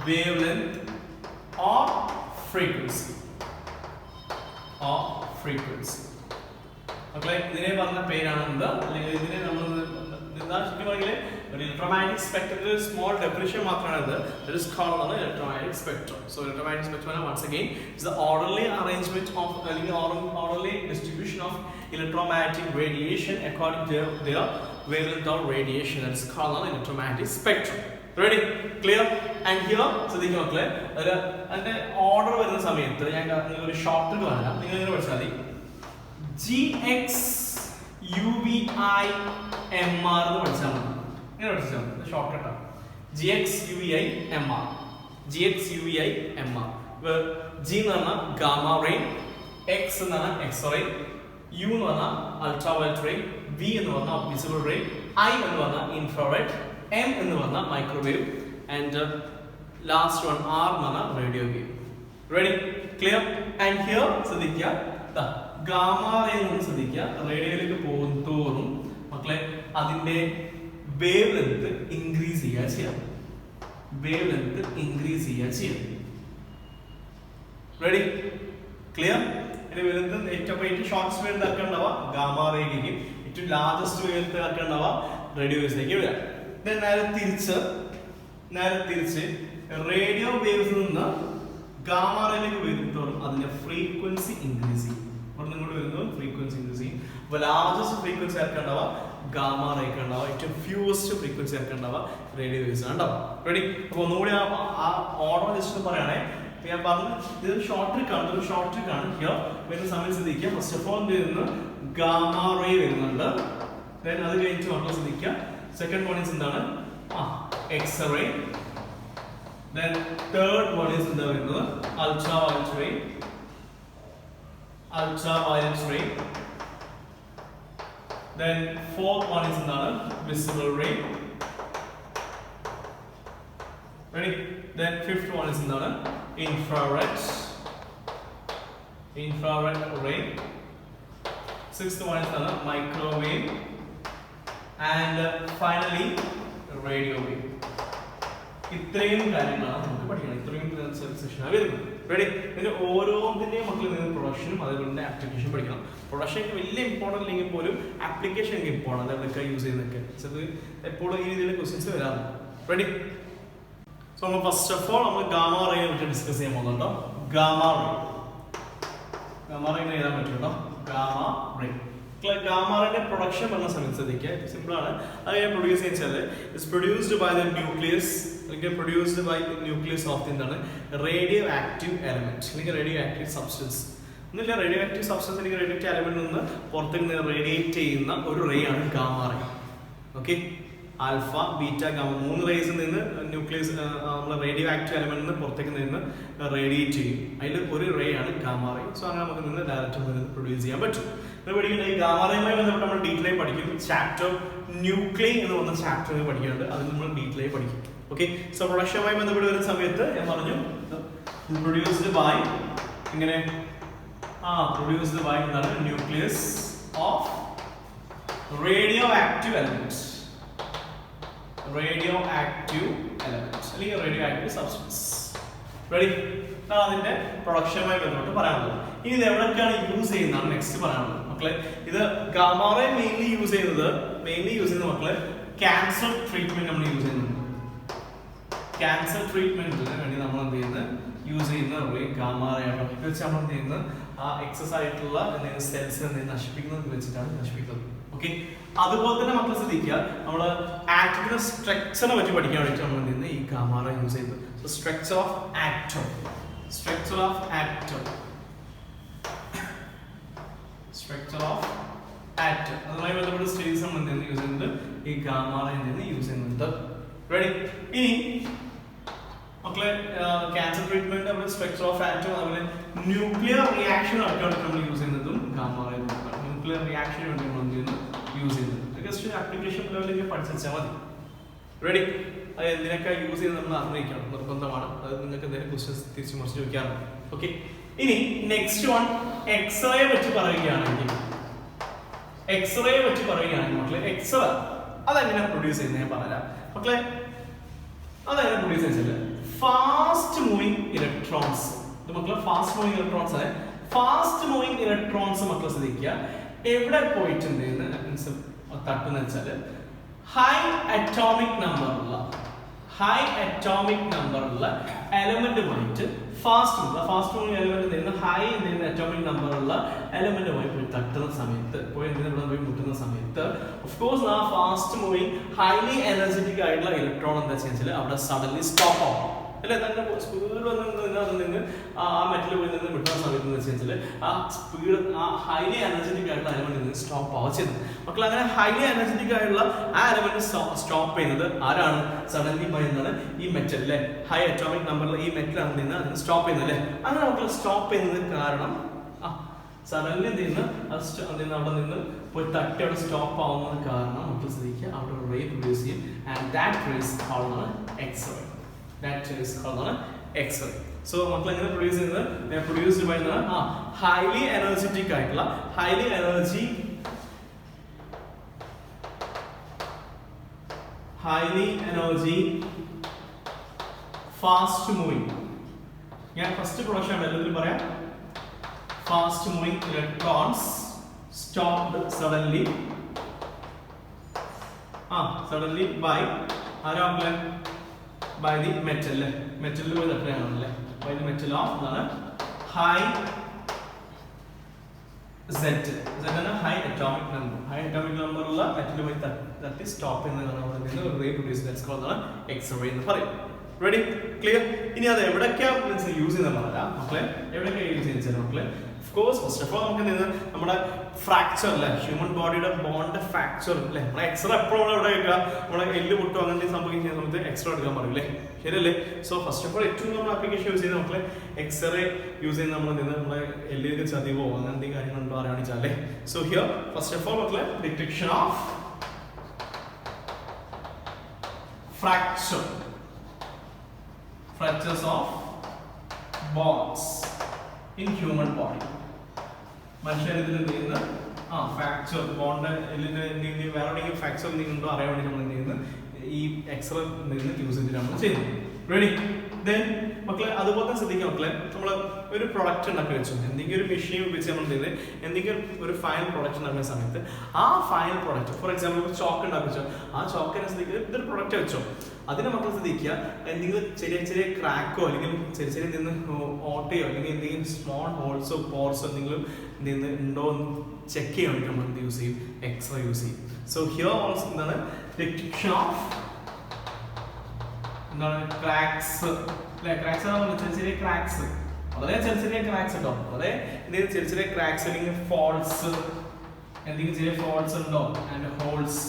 wavelength or frequency okay. ഇതിനെ പറഞ്ഞ പേരാണ് എന്ത്, അല്ലെങ്കിൽ ഇതിനെ നമ്മൾ electromagnetic spectrum small definition മാത്രമാണ്. That is called the electromagnetic spectrum. So electromagnetic spectrum once again is the orderly arrangement of orderly distribution of electromagnetic radiation according to their wavelength of radiation. That is called the electromagnetic spectrum. Ready? Clear? And here so the clear and order വരുന്ന സമയത്ത് ഞാൻ ഒരു ഷോർട്ട് കട്ട് പറയാം. നിങ്ങൾ ഇങ്ങനെ പഠിച്ചാൽ മതി GX UVI MR എന്ന് പഠിച്ചാൽ മതി. ഷോർട്ട് കട്ടാണ് GX UVI MR. G എന്ന് പറഞ്ഞാൽ ഗാമ റേ, X എന്ന് പറഞ്ഞാൽ എക്സ്റേ, U എന്ന് പറഞ്ഞാൽ അൾട്രാവയലറ്റ് റേ, V എന്ന് പറഞ്ഞാൽ വിസിബിൾ റേ, I എന്ന് പറഞ്ഞാൽ ഇൻഫ്രാറെഡ്, M എന്ന് പറഞ്ഞാൽ microwave and last one R എന്ന് പറഞ്ഞാൽ radio wave. Ready? Clear? And here ശ്രദ്ധിക്കുക, ഗാമ റേ എന്ന് ശ്രദ്ധിക്കുക, റേഡിയോയിലേക്ക് പോകുന്തോറും മക്കളെ അതിന്റെ വേവ് ലെങ്ത് ഇൻക്രീസ് ചെയ്യാൻ ചെയ്യാം. റെഡി? ക്ലിയർ? ഏറ്റവും ഷോർട്ട്സ്റ്റ് വേവ് ഒക്കെ ഉണ്ടാവുക ഗാമ റേയിലേക്ക്, ഏറ്റവും ലാർജസ്റ്റ് വേവ് ഒക്കെ ഉണ്ടാവുക റേഡിയോ വേവ്സിലേക്ക് വരിക. നേരെ തിരിച്ച് റേഡിയോ വേവ്സിൽ നിന്ന് ഗാമ റേയിലേക്ക് വരുന്നതോറും അതിന്റെ ഫ്രീക്വൻസി ഇൻക്രീസ് ചെയ്യും. അവിടെ നിങ്ങോട്ട് വരുന്നത് ഫ്രീക്വൻസി ഇൻക്രീസ് ചെയ്യും. അപ്പോൾ ലാർജസ്റ്റ് ഫ്രീക്വൻസി ആർക്കാ ഉണ്ടാവുക ഗാമ റേക്ക് ഉണ്ടാവുക, ഏറ്റവും ഫ്യൂവസ്റ്റ് ഫ്രീക്വൻസി ആർക്കാ ഉണ്ടാവുക റേഡിയോ വേവ്സ് ഉണ്ടാവുക. റെഡി? അപ്പോൾ ഒന്നുകൂടി ആ ഓർഡർ ജസ്റ്റ് പറയുകയാണെ, ഞാൻ പറഞ്ഞു ഇതൊരു ഷോർട്ട് ട്രിക്കാണ്. ഹിയർ വരുന്ന സമയം ശ്രദ്ധിക്കുക. ഫസ്റ്റ് ഓഫ് ഓൾ നിന്ന് ഗാമ റേ വരുന്നുണ്ട്, ദെൻ അത് കഴിഞ്ഞിട്ട് മക്കളെ ശ്രദ്ധിക്കുക സെക്കൻഡ് വൺ ഈസ് എന്താണ് X-ray, then third one is എന്താ വരുന്നത് ultraviolet ray, then fourth one is another visible ray. Ready? Then fifth one is another infrared ray. Sixth one is another microwave, and finally radio wave. ഇത്രയും കാര്യങ്ങളാണ് നമുക്ക് പഠിക്കണം. ഇത്രയും സെക്ഷനാണ് വരുന്നത്. റെഡി? ഇതിന് ഓരോന്നിൻ്റെയും മക്കളിൽ നിന്ന് പ്രൊഡക്ഷനും അതുപോലെ ആപ്ലിക്കേഷൻ പഠിക്കണം. പ്രൊഡക്ഷൻ വലിയ ഇമ്പോർട്ടൻ്റ് അല്ലെങ്കിൽ പോലും ആപ്ലിക്കേഷൻ എനിക്ക് ഇമ്പോർട്ടൻ്റ്. അതൊക്കെ യൂസ് ചെയ്യുന്നതൊക്കെ അത് എപ്പോഴും ഈ രീതിയിൽ ക്വസ്റ്റ്യൻസ് വരാറുണ്ട്. റെഡി? സോ നമ്മൾ ഫസ്റ്റ് ഓഫ് ഓൾ നമ്മൾ ഗാമ റേയെ പറ്റി ഡിസ്കസ് ചെയ്യാൻ പോകുന്നുണ്ടോ. ഗാമ റേ എഴുതാൻ പറ്റുമോ? Gamma ray. ഗാമാറിന്റെ പ്രൊഡക്ഷൻ പറഞ്ഞ സമയത്ത് ശ്രദ്ധിക്കുക. സിമ്പിൾ ആണ്. അത് പ്രൊഡ്യൂസ് ചെയ്യുന്നത് it's produced by the nucleus അല്ലെങ്കിൽ പ്രൊഡ്യൂസ്ഡ് ബൈ ന്യൂക്ലിയസ് ഓഫ് എന്താണ് റേഡിയോ ആക്റ്റീവ് എലമെന്റ് അല്ലെങ്കിൽ റേഡിയോ ആക്റ്റീവ് സബ്സ്റ്റൻസ്. എന്നില്ല റേഡിയോ ആക്റ്റീവ് സബ്സ്റ്റൻസ് അല്ലെങ്കിൽ റേഡിയോ ആക്റ്റീവ് എലമെന്റ് നിന്ന് പുറത്തേക്ക് റേഡിയേറ്റ് ചെയ്യുന്ന ഒരു റേ ആണ് gamma ray. Okay, alpha beta gamma 3 റേസിൽ നിന്ന് ന്യൂക്ലിയസ് നമ്മൾ റേഡിയോ ആക്റ്റീവ് എലമെന്റ് നിന്ന് പുറത്തേക്ക് നിന്ന് റേഡിയേറ്റ് ചെയ്യും. അതിൽ ഒരു റേ ആണ് ഗാമ റേ. സോ അങ്ങനെ നമുക്ക് നിന്ന് ഡയറക്റ്റ് പ്രൊഡ്യൂസ് ചെയ്യാൻ പറ്റും. പഠിക്കുന്നത് ഈ ഗാമ റേയുമായി ബന്ധപ്പെട്ട് നമ്മൾ ഡീറ്റെയിൽ ആയി പഠിക്കും. ചാപ്റ്റർ ന്യൂക്ലിയർ എന്ന് പറഞ്ഞ ചാപ്റ്റർ പഠിക്കുന്നുണ്ട്. അതിൽ നമ്മൾ ഡീറ്റെയിൽ ആയി പഠിക്കും. ഓക്കെ, സോ പ്രൊഡക്ഷനുമായി ബന്ധപ്പെട്ട് വരുന്ന സമയത്ത് ഞാൻ പറഞ്ഞു പ്രൊഡ്യൂസ്ഡ് ബൈ ഇങ്ങനെ പ്രൊഡ്യൂസ്ഡ് ബൈ എന്താണ് nucleus of radio active elements അല്ലെങ്കിൽ റേഡിയോ ആക്റ്റീവ് സബ്സ്റ്റൻസ്. റെഡി? അതിന്റെ പ്രൊഡക്ഷനുമായി ബന്ധപ്പെട്ട് പറയാനുള്ളത്. ഇനി ഇത് എവിടെയൊക്കെയാണ് യൂസ് ചെയ്യുന്നതാണ് നെക്സ്റ്റ് പറയാനുള്ളത്. മക്കളെ ഇത് ഗാമ റേ മെയിൻലി യൂസ് ചെയ്യുന്നത് മക്കളെ ക്യാൻസർ ട്രീറ്റ്മെന്റ് നമ്മൾ യൂസ് ചെയ്യുന്നുണ്ട്. ക്യാൻസർ ട്രീറ്റ്മെന്റിന് വേണ്ടി നമ്മൾ എന്ത് ചെയ്യുന്നത് യൂസ് ചെയ്യുന്ന ഗാമ റേ ആണ്. ഇത് വെച്ച് നമ്മൾ എന്ത് ചെയ്യുന്നത് ആ എക്സസ് ആയിട്ടുള്ള സെൽസ് നശിപ്പിക്കുന്നത് വെച്ചിട്ടാണ് നശിപ്പിക്കുന്നത്. ഓക്കെ, അതുപോലെ തന്നെ മക്കളെ ശ്രദ്ധിക്കുക, നമ്മൾ ആറ്റത്തിന്റെ സ്ട്രക്ചറിനെ പറ്റി പഠിക്കാൻ വേണ്ടിയിട്ട് നമ്മൾ എന്ത് ചെയ്യുന്നത് ഈ ഗാമ റേ യൂസ് ചെയ്യുന്നത്. സോ സ്ട്രക്ചർ ഓഫ് ആറ്റം അതുമായി ബന്ധപ്പെട്ട സ്റ്റഡീസ് നമ്മൾ എന്ത് യൂസ് ചെയ്യുന്നത് ഈ ഗാമ റേ യൂസ് ചെയ്യുന്നുണ്ട്. റെഡി? ഇനി മക്കളെ ക്യാൻസർ ട്രീറ്റ്മെന്റ് അതുപോലെ സ്ട്രക്ചർ ഓഫ് ആറ്റം അതുപോലെ ന്യൂക്ലിയർ റിയാക്ഷൻ ഒക്കെ നമ്മൾ യൂസ് ചെയ്യുന്നതും ഗാമ റേ. ന്യൂക്ലിയർ റിയാക്ഷന് വേണ്ടി നമ്മൾ എന്ത് ചെയ്യുന്നു യൂസ് ചെയ്യുന്നത്. ജസ്റ്റ് ആപ്ലിക്കേഷൻ ലെവലിലേക്ക് പഠിച്ചാൽ മതി. റെഡി? അത് എന്തിനൊക്കെ യൂസ് ചെയ്യുന്നത് നമ്മൾ അറിഞ്ഞിരിക്കണം, നിർബന്ധമാണ്. അത് നിങ്ങൾക്ക് എന്തെങ്കിലും ക്വസ്റ്റ്യൻസ് തിരിച്ചു മറിച്ച് ചോദിക്കാറുണ്ട്. ഓക്കെ, ഇനി നെക്സ്റ്റ് വൺ എക്സ്റേ പറ്റി പറയുകയാണെങ്കിൽ മക്കളെ എക്സ്റേ അതെങ്ങനെ പ്രൊഡ്യൂസ് ചെയ്യുന്നത് ഞാൻ പറയാം. മക്കളെ അതെങ്ങനെ പ്രൊഡ്യൂസ് ചെയ്യുന്നത് ഫാസ്റ്റ് മൂവിങ് ഇലക്ട്രോൺസ്. മക്കളെ ഫാസ്റ്റ് മൂവിങ് ഇലക്ട്രോൺസ് മക്കളെ ശ്രദ്ധിക്കുക എവിടെ പോയിട്ടുണ്ട് എന്ന് തട്ടുന്ന വെച്ചാല് ഹൈ അറ്റോമിക് നമ്പറുള്ള എലമെന്റുമായിട്ട് fast moving element high atomic നമ്പറുള്ള എലമെന്റുമായി പോയി തട്ടുന്ന സമയത്ത് പോയി മുട്ടുന്ന സമയത്ത് ഓഫ് കോഴ്സ് ആ ഫാസ്റ്റ് മൂവിങ് ഹൈലി എനർജറ്റിക് ആയിട്ടുള്ള ഇലക്ട്രോൺ എന്താ വെച്ചാൽ അവിടെ സഡൻലി സ്റ്റോപ്പ് ആവും. അല്ലെ തന്നെ സ്പീഡ് വന്ന് ആ മെറ്റൽ പോയി നിന്ന് വിട്ടുന്ന സമയത്ത് എന്ന് വെച്ചാൽ ആ സ്പീഡ് ആ ഹൈലി എനർജറ്റിക് ആയിട്ടുള്ള എലമെന്റ് നിന്ന് സ്റ്റോപ്പ് ആവുക ചെയ്തു. മക്കൾ അങ്ങനെ ഹൈലി എനർജറ്റിക് ആയിട്ടുള്ള ആ എലമെന്റ് സ്റ്റോപ്പ് ചെയ്യുന്നത് ആരാണ്? സഡൻലി ബൈ എന്നാണ് ഈ മെറ്റൽ അല്ലെ ഹൈ അറ്റോമിക് നമ്പറിൽ ഈ മെറ്റലാണ് നിന്ന് അതിന് സ്റ്റോപ്പ് ചെയ്യുന്നത് അല്ലെ. അങ്ങനെ മക്കൾ സ്റ്റോപ്പ് ചെയ്യുന്നത് കാരണം സഡൻലി എന്ത് ചെയ്യുന്ന അവിടെ നിന്ന് പോയി തട്ടി അവിടെ സ്റ്റോപ്പ് ആവുന്നത് കാരണം മക്കൾ ശ്രദ്ധിക്കുക അവിടെ ഒരു റേ പ്രൊഡ്യൂസ് ചെയ്യും. And that ray is called X-ray. So മക്കൾ എങ്ങനെ പ്രൊഡ്യൂസ് ചെയ്യുന്നത് പ്രൊഡ്യൂസ്ഡ് ബൈ ഹൈലി എനർജറ്റിക് ആയിട്ടുള്ള ഹൈലി എനർജി ഫാസ്റ്റ് മൂവിങ്. ഞാൻ ഫസ്റ്റ് പ്രൊഡക്ഷൻ എല്ലാത്തിലും പറയാം. Fast moving electrons stopped suddenly by ആരാ by the metal പോയി തട്ടുകയാണല്ലേ by the metal of high Z ആണ് high atomic number ഉള്ള മെറ്റൽ പോയി തട്ടി സ്റ്റോപ്പ് ചെയ്യുന്നതാണ് ഒരു ray produce that's called X-ray എന്ന് പറയും. റെഡി? ക്ലിയർ? ഇനി അത് എവിടെയൊക്കെയാണ് യൂസ് ചെയ്യുന്നത് പറയാം മക്കളെ. എവിടെയൊക്കെയാണ് യൂസ് ചെയ്യുന്നത് മക്കളെ? Of course first of all നമുക്ക് നമ്മുടെ ഫ്രാക്ചർ അല്ലേ ഹ്യൂമൻ ബോഡിയുടെ ബോണ്ട് ഫ്രാക്ചർ അല്ലേ നമ്മളെ എക്സ്റേ എപ്പോഴും എവിടെ വെക്കുക നമ്മളെ എല്ല് പൊട്ടും അങ്ങനത്തെ സംഭവിക്കുന്ന സമയത്ത് എക്സ്റേ എടുക്കാൻ പറയില്ലേ, ശരിയല്ലേ? സോ ഫസ്റ്റ് ഓഫ് ഓൾ ഏറ്റവും നമ്മൾ ആപ്ലിക്കേഷൻ യൂസ് ചെയ്യുന്നത് മക്കളെ എക്സ്റേ യൂസ് ചെയ്യുന്ന നമ്മളെ എല്ലിലേക്ക് ചതിവോ അങ്ങനത്തെ കാര്യങ്ങളുണ്ടോ അറിയാണെന്ന് വെച്ചാൽ അല്ലേ. So here first of all മക്കളെ detection of fractures of bonds in human body. മനുഷ്യരിൽ എന്ത് ചെയ്യുന്ന ഫ്രാക്ചർ ബോണ്ട് വേറെ എവിടെയെങ്കിലും ഫ്രാക്ചർ ഉണ്ടോ അറിയാൻ വേണ്ടി നമ്മൾ എന്ത് ചെയ്യുന്നത് ഈ എക്സ്റേ യൂസ് ചെയ്തിട്ട് നമ്മൾ ചെയ്യുന്നത്. റെഡി? ദെൻ മക്കളെ അതുപോലെ തന്നെ ശ്രദ്ധിക്കുക മക്കളെ, നമ്മൾ ഒരു പ്രൊഡക്റ്റ് ഉണ്ടാക്കി വെച്ചു, എന്തെങ്കിലും ഒരു മെഷീൻ ഉപയോഗിച്ച് നമ്മൾ ചെയ്ത് എന്തെങ്കിലും ഒരു ഫൈനൽ പ്രൊഡക്റ്റ് ഉണ്ടാക്കുന്ന സമയത്ത് ആ final product, for example chalk ഉണ്ടാക്കി വെച്ചോ, ആ ചോക്കിനെ ശ്രദ്ധിക്കുക, ഇതൊരു പ്രൊഡക്റ്റ് വെച്ചോ, അതിനെ മക്കൾ ശ്രദ്ധിക്കുക എന്തെങ്കിലും ചെറിയ ചെറിയ ക്രാക്കോ അല്ലെങ്കിൽ ചെറിയ ചെറിയ നിന്ന് ഓട്ടയോ അല്ലെങ്കിൽ എന്തെങ്കിലും സ്മോൾ ഹോൾസോ പോർസോ എന്തെങ്കിലും ഉണ്ടോ എന്ന് ചെക്ക് ചെയ്യാൻ വേണ്ടി നമ്മൾ എന്ത് യൂസ് ചെയ്യും, എക്സ്റേ യൂസ് ചെയ്യും. സോ ഹിയർ ഓൾസോ എന്താണ് ഡിറ്റക്ഷൻ ഓഫ് എന്താണ് ക്രാക്സ് അല്ലെ, ക്രാക്സ് ചെറിയ ചെറിയ ക്രാക്സ്, വളരെ ചെറിയ ചെറിയ ക്രാക്സ് ഉണ്ടോ, വളരെ എന്തെങ്കിലും ചെറിയ ചെറിയ ക്രാക്സ് അല്ലെങ്കിൽ ഫോൾസ്, എന്തെങ്കിലും ചെറിയ ഫോൾസ് ഉണ്ടോ and holes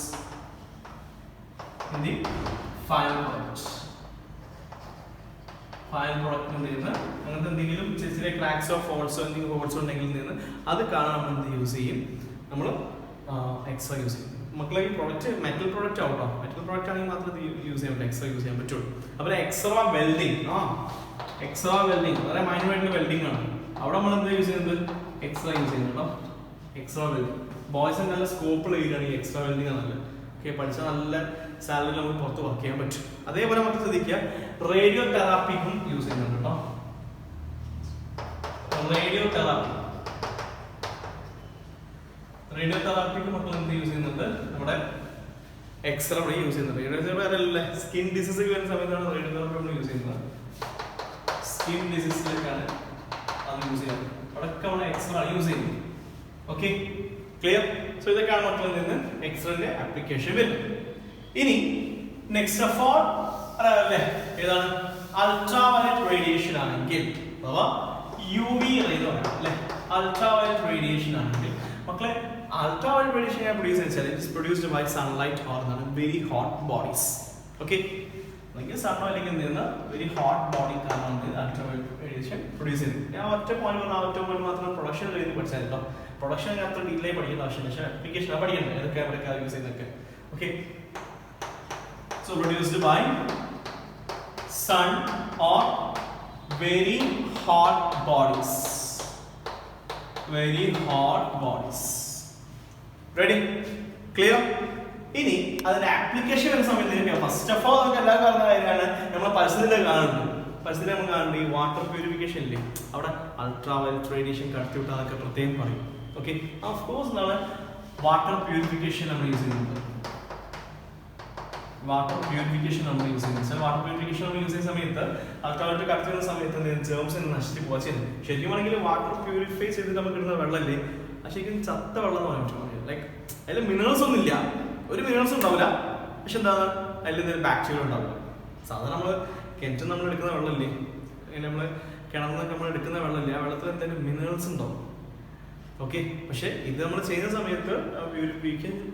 in the final product. Final പ്രൊഡക്റ്റിൽ നിന്ന് അങ്ങനത്തെ എന്തെങ്കിലും ചെറിയ ചെറിയ ക്രാക്സോ ഫോൾസോ എന്തെങ്കിലും ഹോൾസോ ഉണ്ടെങ്കിൽ നിന്ന് അത് കാണാൻ നമ്മൾ എന്ത് യൂസ് ചെയ്യും, നമ്മൾ എക്സ്റേ യൂസ് ചെയ്യും. മക്കളെ ഈ പ്രൊഡക്റ്റ് മെറ്റൽ പ്രൊഡക്റ്റ് ആവട്ടോ, മെറ്റൽ പ്രൊഡക്റ്റ് ആണെങ്കിൽ മാത്രമേ യൂസ് ചെയ്യാൻ പറ്റും, എക്സ്റേ യൂസ് ചെയ്യാൻ പറ്റുള്ളൂ. അപ്പോൾ എക്സ്ട്രാ വെൽഡിങ്, എക്സ്ട്രാ വെൽഡിങ് വളരെ മൈന്യൂറായിട്ടുള്ള വെൽഡിംഗ് ആണ്, അവിടെ നമ്മൾ എന്താ യൂസ് ചെയ്യുന്നത്, എക്സ്ട്രാ യൂസ് ചെയ്യുന്നത് കേട്ടോ. എക്സ്ട്രാ വെൽഡിങ് ബോയ്സിന് നല്ല സ്കോപ്പുള്ള ഏരിയയാണ് ഈ എക്സ്ട്രാ വെൽഡിങ് ആണല്ലോ. ഓക്കെ, പഠിച്ചാൽ നല്ല സാലറി നമുക്ക് പുറത്ത് വർക്ക് ചെയ്യാൻ പറ്റും. അതേപോലെ നമുക്ക് ശ്രദ്ധിക്കുക റേഡിയോ തെറാപ്പിക്കും യൂസ് ചെയ്യുന്നുണ്ട് കേട്ടോ. റേഡിയോ തെറാപ്പിക്ക് മക്കൾ എന്ത് യൂസ് ചെയ്യുന്നുണ്ട്, നമ്മുടെ എക്സ്റേ ഇവിടെ യൂസ് ചെയ്യുന്നുണ്ട്. റേഡിയോ തെറാപ്പി സ്കിൻ ഡിസീസ് വരുന്ന സമയത്താണ് റേഡിയോ തെറാപ്പി നമ്മൾ യൂസ് ചെയ്യുന്നത്. സ്കിൻ ഡിസീസിലേക്കാണ് അത് യൂസ് ചെയ്യുന്നത്, അവിടെയൊക്കെ നമ്മൾ എക്സ്റേ ആണ് യൂസ് ചെയ്യുന്നത്. Okay, clear? സോ ഇതൊക്കെയാണ് മക്കളിൽ നിന്ന് എക്സ്റേന്റെ ആപ്ലിക്കേഷൻ വരുന്നത്. ഇനി നെക്സ്റ്റ് ഓഫ് ഓൾ അല്ലേ ഏതാണ്, അൾട്രാവയലറ്റ് റേഡിയേഷൻ ആണെങ്കിൽ അഥവാ UV റേ എന്ന് പറയാം അല്ലെ. അൾട്രാവയലറ്റ് റേഡിയേഷൻ ആണെങ്കിൽ മക്കളെ അൾട്രാവയലറ്റ് റേഡിയേഷൻ പ്രൊഡ്യൂസ് വെച്ചാൽ it is produced by sunlight or very hot bodies. Okay, അല്ലെങ്കിൽ സണ്ണോ അല്ലെങ്കിൽ നിന്ന് വെരി ഹോട്ട് ബോഡി കാരണം അൾട്രാവയലറ്റ് റേഡിയേഷൻ പ്രൊഡ്യൂസ് ചെയ്യുന്നത്. ഞാൻ ഒറ്റ പോയിന്റ് മാത്രം പ്രൊഡക്ഷൻ കഴിഞ്ഞ് പഠിച്ചാൽ കേട്ടോ. പ്രൊഡക്ഷൻ അത്ര ഡീറ്റെയിൽ പഠിക്കേണ്ട ആവശ്യമില്ല, പക്ഷേ ആപ്ലിക്കേഷൻ പഠിക്കണ്ടേ ഏതൊക്കെ എവിടെയൊക്കെ യൂസ് ചെയ്യുന്നതൊക്കെ. Okay, so produced by sun or very hot bodies. Ready? Clear? ഇനി അതിന്റെ ആപ്ലിക്കേഷൻ വരുന്ന സമയത്ത് ഫസ്റ്റ് ഓഫ് ഓൾ നമുക്ക് എല്ലാവരും പറഞ്ഞ കാര്യമാണ് നമ്മൾ പരിസ്ഥിതിയിൽ കാണുന്നത്. പരിസ്ഥിതി നമ്മൾ കാണുന്നത് ഈ വാട്ടർ പ്യൂരിഫിക്കേഷൻ ഇല്ലേ, അവിടെ അൾട്രാവയലറ്റ് റേഡിയേഷൻ കടത്തിവിട്ടാന്നൊക്കെ പ്രത്യേകം പറയും. ഓക്കെ, ഓഫ് കോഴ്സ് എന്താണ് വാട്ടർ പ്യൂരിഫിക്കേഷൻ നമ്മൾ യൂസ് ചെയ്യുന്നത്. വാട്ടർ പ്യൂരിഫിക്കേഷൻ നമ്മൾ യൂസ് ചെയ്യുന്നത് വാട്ടർ പ്യൂരിഫിക്കേഷൻ നമ്മൾ യൂസ് ചെയ്യുന്ന സമയത്ത് അൾട്രാവയലറ്റ് കടത്തി വരുന്ന സമയത്ത് ജേംസ് നശിച്ചു പോകാൻ ചെയ്യുന്നത്. ശരിക്കും ആണെങ്കിൽ വാട്ടർ പ്യൂരിഫൈ ചെയ്തിട്ട് നമുക്ക് ഇടുന്ന വെള്ളമല്ലേ, അത് ശരിക്കും ചത്ത വെള്ളം എന്ന് പറയാൻ പറ്റും. ലൈക്ക് അതിൽ മിനറൽസ് ഒന്നും ഇല്ല, ഒരു മിനറൽസ് ഉണ്ടാവില്ല, പക്ഷെ എന്താണ് അതിൽ എന്തെങ്കിലും ബാക്ടീരിയ ഉണ്ടാവില്ല. സാധാരണ നമ്മൾ കിണറ്റിൽ നമ്മൾ എടുക്കുന്ന വെള്ളമില്ലേ, അല്ലെങ്കിൽ നമ്മൾ കിണറിനൊക്കെ നമ്മൾ എടുക്കുന്ന വെള്ളമില്ലേ, ആ വെള്ളത്തിൽ എന്തെങ്കിലും മിനറൽസ് ഉണ്ടാവും. ഓക്കെ, പക്ഷെ ഇത് നമ്മൾ ചെയ്യുന്ന സമയത്ത്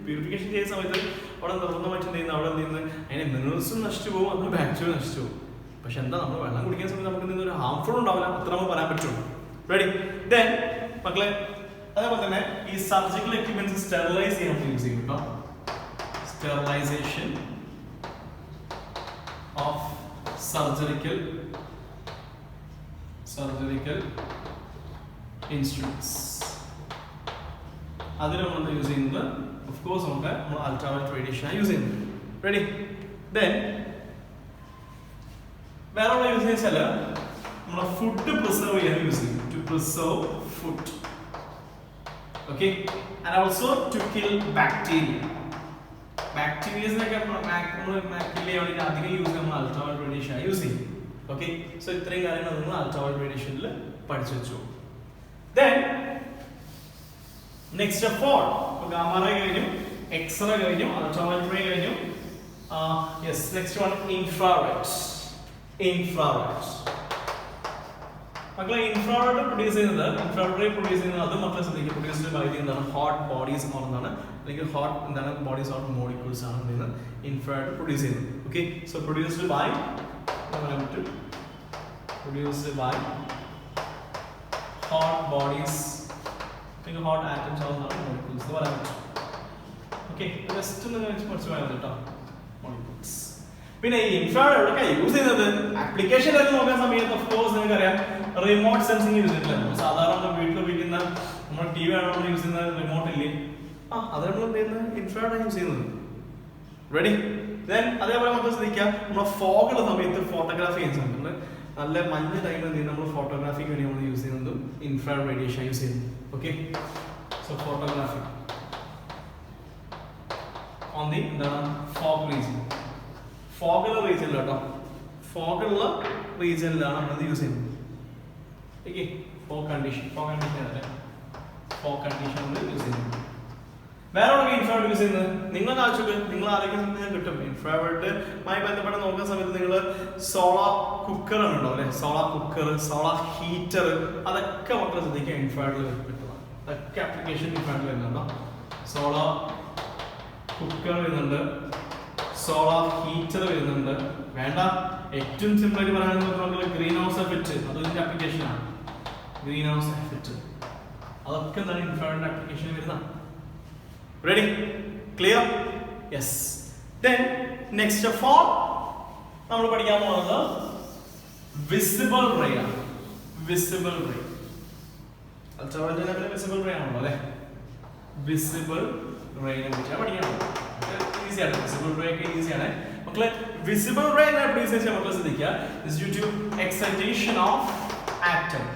പ്യൂരിഫിക്കേഷൻ ചെയ്യുന്ന സമയത്ത് അവിടെ നിർബന്ധമായിട്ട് ചെയ്യുന്ന അവിടെ നിന്ന് അതിന്റെ മിനറൽസും നശിച്ചു പോകും, അതിന് ബാക്ടീരിയ നശിച്ചു പോകും. പക്ഷെ എന്താ നമ്മൾ വെള്ളം കുടിക്കുന്ന സമയത്ത് നമുക്ക് ഒരു ഹാർംഫുൾ ഉണ്ടാവില്ല, അത്ര നമുക്ക് പറയാൻ പറ്റുള്ളൂ. റെഡി? ദെൻ മക്കളെ അതേപോലെ തന്നെ ഈ സർജിക്കൽ എക്യുപ്മെന്റ്സ് സ്റ്റെറിലൈസ് ചെയ്യാൻ യൂസ് ചെയ്യും കേട്ടോ. സ്റ്റെറിലൈസേഷൻ ഓഫ് സർജിക്കൽ ഇൻസ്ട്രുമെന്റ്സ്, അതിന് നമ്മൾ യൂസ് ചെയ്യുന്നത് ഓഫ് കോഴ്സ് നമ്മൾ അൾട്രാവയലറ്റ് റേഡിയേഷൻ ആണ് യൂസ് ചെയ്യുന്നത്. റെഡി? ദെൻ വേറെ യൂസ് വെച്ചാൽ നമ്മൾ ഫുഡ് പ്രിസർവ് ചെയ്യാൻ യൂസ് ചെയ്യും, to preserve food. Okay, and also to kill bacteria. ബാക്ടീരിയസിനൊക്കെ നമ്മൾ കിൽ ചെയ്യാൻ വേണ്ടി അധികം യൂസ് ചെയ്യുമ്പോൾ അൾട്രാവയലറ്റ് റേഡിയേഷൻ യൂസ് ചെയ്യും. ഓക്കെ, സോ ഇത്രയും കാര്യങ്ങൾ നിങ്ങൾ അൾട്രാവയലറ്റ് റേഡിയേഷനിൽ പഠിച്ചു വെച്ചു. Then next of all gamma ray കഴിഞ്ഞു, എക്സ്റേ കഴിഞ്ഞു, അൾട്രാവയലറ്റ് റേ കഴിഞ്ഞു. Yes, next one infrared. മക്കളെ ഇൻഫ്രാറെഡ് പ്രൊഡ്യൂസ് ചെയ്യുന്നത് അത് മക്കളെ ശ്രദ്ധിക്കുക, പ്രൊഡ്യൂസ്ഡ് ബൈ എന്താണ് ഹോട്ട് ബോഡീസ് എന്നാണ്, അല്ലെങ്കിൽ ഹോട്ട് എന്താണ് ബോഡീസ് ഓഫ് മോളിക്യൂൾസ് ആണ് ഇൻഫ്രാറെഡ് പ്രൊഡ്യൂസ് ചെയ്യുന്നത്. Okay, so produced by hot bodies, hot atoms or molecules എന്ന് പറയാൻ പറ്റും. ഓക്കെ, ജസ്റ്റ് ഒന്ന് കുറച്ച് പറയാൻ കേട്ടോ മോളിക്യൂൾസ്. പിന്നെ ഈ ഇൻഫ്രാറെഡ് യൂസ് ചെയ്യുന്നത് ആപ്ലിക്കേഷൻ ആയിട്ട് നോക്കാൻ സമയത്ത് ഓഫ് കോഴ്സ് നിങ്ങൾക്കറിയാം റിമോട്ട് സെൻസിങ് യൂസ് ചെയ്തിട്ടില്ല. സാധാരണ വീട്ടിൽ ഉപയോഗിക്കുന്ന നമ്മൾ TV ആണ് നമ്മൾ യൂസ് ചെയ്യുന്ന റിമോട്ട് ഇല്ലേ, അത് നമ്മൾ എന്ത് ചെയ്യുന്നത് ഇൻഫ്രാറെഡ് യൂസ് ചെയ്യുന്നത്. റെഡി? ദെൻ അതേപോലെ നമുക്ക് ശ്രദ്ധിക്കാം നമ്മുടെ ഫോഗുള്ള സമയത്ത് ഫോട്ടോഗ്രാഫി ചെയ്യുന്നുണ്ട്. നല്ല മഞ്ഞ ടൈമിൽ എന്ത് ചെയ്യുന്നത് നമ്മൾ ഫോട്ടോഗ്രാഫിക്ക് വേണ്ടി നമ്മൾ യൂസ് ചെയ്യുന്നത് ഇൻഫ്രാറെഡ് റേഡിയേഷൻ യൂസ് ചെയ്യുന്നു. Okay, so photography on the എന്താണ് ഫോഗ് റീജിയൻ. ഫോഗുള്ള റീജിയനിൽ കേട്ടോ, ഫോഗുള്ള റീജിയനിലാണ് നമ്മൾ യൂസ് ചെയ്യുന്നത്. ഓക്കെ, ഫോഗ് കണ്ടീഷൻ അല്ലേ, ഫോഗ് കണ്ടീഷൻ നമ്മൾ യൂസ് ചെയ്യുന്നത്. വേറെ എവിടെ ഇൻഫ്രാറെഡ് യൂസ് ചെയ്യുന്നത് നിങ്ങൾ ആലോചിക്കുക, നിങ്ങൾ ആലോചിക്കുന്ന കിട്ടും. ഇൻഫ്രാറെഡുമായി ബന്ധപ്പെട്ട് നോക്കുന്ന സമയത്ത് നിങ്ങൾ സോളാർ കുക്കർ ഉണ്ടോ അല്ലെ, സോളാർ കുക്കർ, സോളാർ ഹീറ്റർ, അതൊക്കെ മക്കൾ ശ്രദ്ധിക്കുക ഇൻഫ്രാറെഡിൽ കിട്ടുന്നതാണ്. അതൊക്കെ ആപ്ലിക്കേഷൻ ഇൻഫ്രാറെഡിൽ വരുന്നുണ്ടോ. സോളാർ കുക്കർ വരുന്നുണ്ട്, സോളാർ ഹീറ്റർ വരുന്നുണ്ട്. വേണ്ട, ഏറ്റവും സിമ്പിൾ ആയിട്ട് പറയുകയാണെങ്കിൽ ഗ്രീൻ ഹൗസ് എഫക്റ്റ്, അതിന്റെ ആപ്ലിക്കേഷനാണ് ഗ്രീൻ ഹൗസ് എഫക്റ്റ്. അതൊക്കെ എന്താണ് ഇൻഫ്രാറെഡ് ആപ്ലിക്കേഷൻ വരുന്നത്. Ready? Clear? Yes. Then next of all നമ്മൾ പഠിക്കാൻ പോകുന്നത് വിസിബിൾ റേ ആണ്. Visible ray ultraviolet visible ray ആണല്ലോ അല്ലേ. വിസിബിൾ റേനെ കുറിച്ചാണ് പഠിക്കാൻ പോകുന്നത്. ഈസിയാണ്, വിസിബിൾ റേ ഒക്കെ ഈസിയാണ് മക്കളെ. വിസിബിൾ റേ പ്രൊഡ്യൂസ് ചെയ്യാൻ മക്കളെ ശ്രദ്ധിക്കുക, is due to excitation of atom.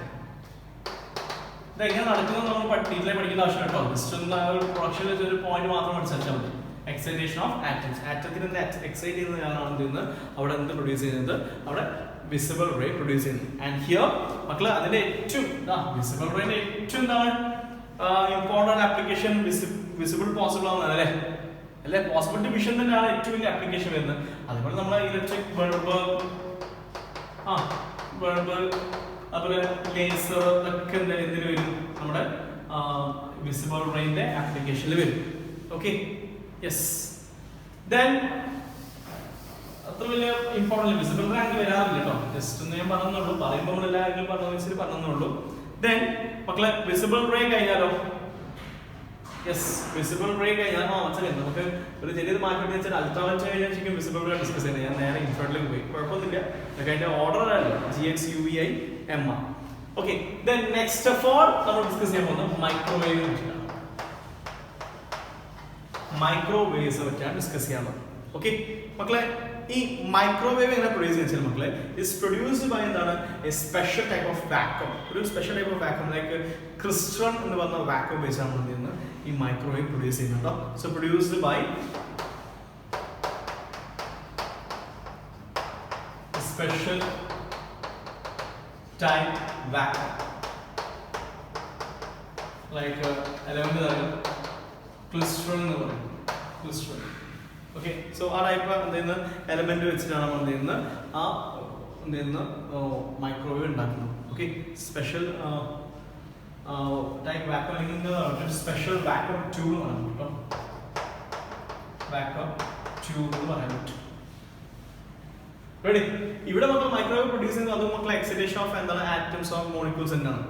ഇതെങ്ങനെ നടക്കുന്നത് നമ്മൾ ഡീറ്റെയിലായി പഠിക്കേണ്ട ആവശ്യം കേട്ടോ. ജസ്റ്റ് ഒന്ന് പ്രൊഡക്ഷൻ ഒരു പോയിന്റ് മാത്രം മനസ്സിലാക്കിയാൽ മതി. എക്സൈറ്റേഷൻ ഓഫ് ആറ്റംസ്, ആറ്റത്തിന് എക്സൈറ്റ് ചെയ്യുന്ന ഞാനാണ് ചെയ്യുന്നത്, അവിടെ എന്ത് പ്രൊഡ്യൂസ് ചെയ്യുന്നത്, അവിടെ വിസിബിൾ റേ പ്രൊഡ്യൂസ് ചെയ്യുന്നത്. ആൻഡ് ഹിയർ മക്കളെ അതിന്റെ ഏറ്റവും വിസിബിൾ റേന്റെ ഏറ്റവും എന്താണ് ഇമ്പോർട്ടന്റ് ആപ്ലിക്കേഷൻ വിസിബിൾ പോസിബിൾ ആവുന്നത് അല്ലെ. പോസിബിൾ ഡിവിഷൻ തന്നെയാണ് ഏറ്റവും വലിയ ആപ്ലിക്കേഷൻ വരുന്നത്. അതുപോലെ നമ്മളെ ഇലക്ട്രിക് ബൾബ്, അതുപോലെ ലേസർ ഒക്കെ എന്തിൽ വരും, നമ്മുടെ വിസിബിൾ റേന്റെ ആപ്ലിക്കേഷനിൽ വരും. Okay, yes. ദെൻ അത്ര വലിയ ഇമ്പോർട്ടന്റ് വിസിബിൾ റേ അങ്ങനെ വരാറില്ല കേട്ടോ. ജസ്റ്റ് ഒന്ന് ഞാൻ പറഞ്ഞുള്ളൂ, പറയുമ്പോൾ നമ്മൾ എല്ലാവരും പറഞ്ഞുള്ളൂ. ദെൻ മക്കളെ വിസിബിൾ റേ കഴിഞ്ഞാലോ, യെസ്, വിസിബിൾ റേ കഴിഞ്ഞാൽ മനസ്സിലായി നമുക്ക് ഒരു ചെറിയൊരു മാറ്റം വെച്ചാൽ അൾട്രാവയലറ്റ് കഴിഞ്ഞാൽ ശരിക്കും വിസിബിൾ റേ ഡിസ്കസ് ചെയ്യുന്നത്. ഞാൻ നേരെ ഇൻഫ്രാറെഡിലേക്ക് പോയി, കുഴപ്പമൊന്നുമില്ല. അതിന്റെ ഓർഡർ ആണല്ലോ GX UVI MR. Okay, then next of all നമ്മൾ ഡിസ്കസ് ചെയ്യാൻ പോകുന്നത് മൈക്രോവേവിനെ പറ്റിയാണ്. മൈക്രോവേവ്സ് പറ്റിയാണ് ഡിസ്കസ് ചെയ്യാൻ പോകുന്നത്. ഓക്കെ മക്കളെ, ഈ മൈക്രോവേവ് എങ്ങനെ പ്രൊഡ്യൂസ് ചെയ്യുന്ന മക്കളെ, ഇസ് പ്രൊഡ്യൂസ്ഡ് ബൈ എന്താണ് a special type of vacuum. ഒരു special type of vacuum like crystal എന്ന് പറഞ്ഞ വാക്വം ബേസാണ് നമ്മൾ ഈ മൈക്രോവേവ് പ്രൊഡ്യൂസ് ചെയ്യുന്നുണ്ടോ. So produced by special type vacuum like element തരം ക്ലിസ്റ്ററൽ എന്ന് പറയും. ക്ലിസ്റ്ററൽ. ഓക്കെ, സോ ആ ടൈപ്പ് എന്തെയ്യുന്ന എലമെന്റ് വെച്ചിട്ടാണ് നമ്മൾ എന്തെയ്യുന്നത് മൈക്രോവേവ് ഉണ്ടാക്കുന്നത്. ഓക്കെ, സ്പെഷ്യൽ ടൈപ്പ് വാക്വം അല്ലെങ്കിൽ സ്പെഷ്യൽ വാക്വം ട്യൂബ് എന്ന് പറയാൻ പറ്റും. വാക്വം ട്യൂബ് എന്ന് പറയാൻ പറ്റും. റെഡി? ഇവിടെ മക്കൾ മൈക്രോവേവ് പ്രൊഡ്യൂസ് ചെയ്യുന്നത് അത് മക്കൾ എക്സൈറ്റേഷൻ ഓഫ് എന്താണ് ആറ്റംസ് ഓഫ് മോളിക്യൂൾസ് എന്നാണ്.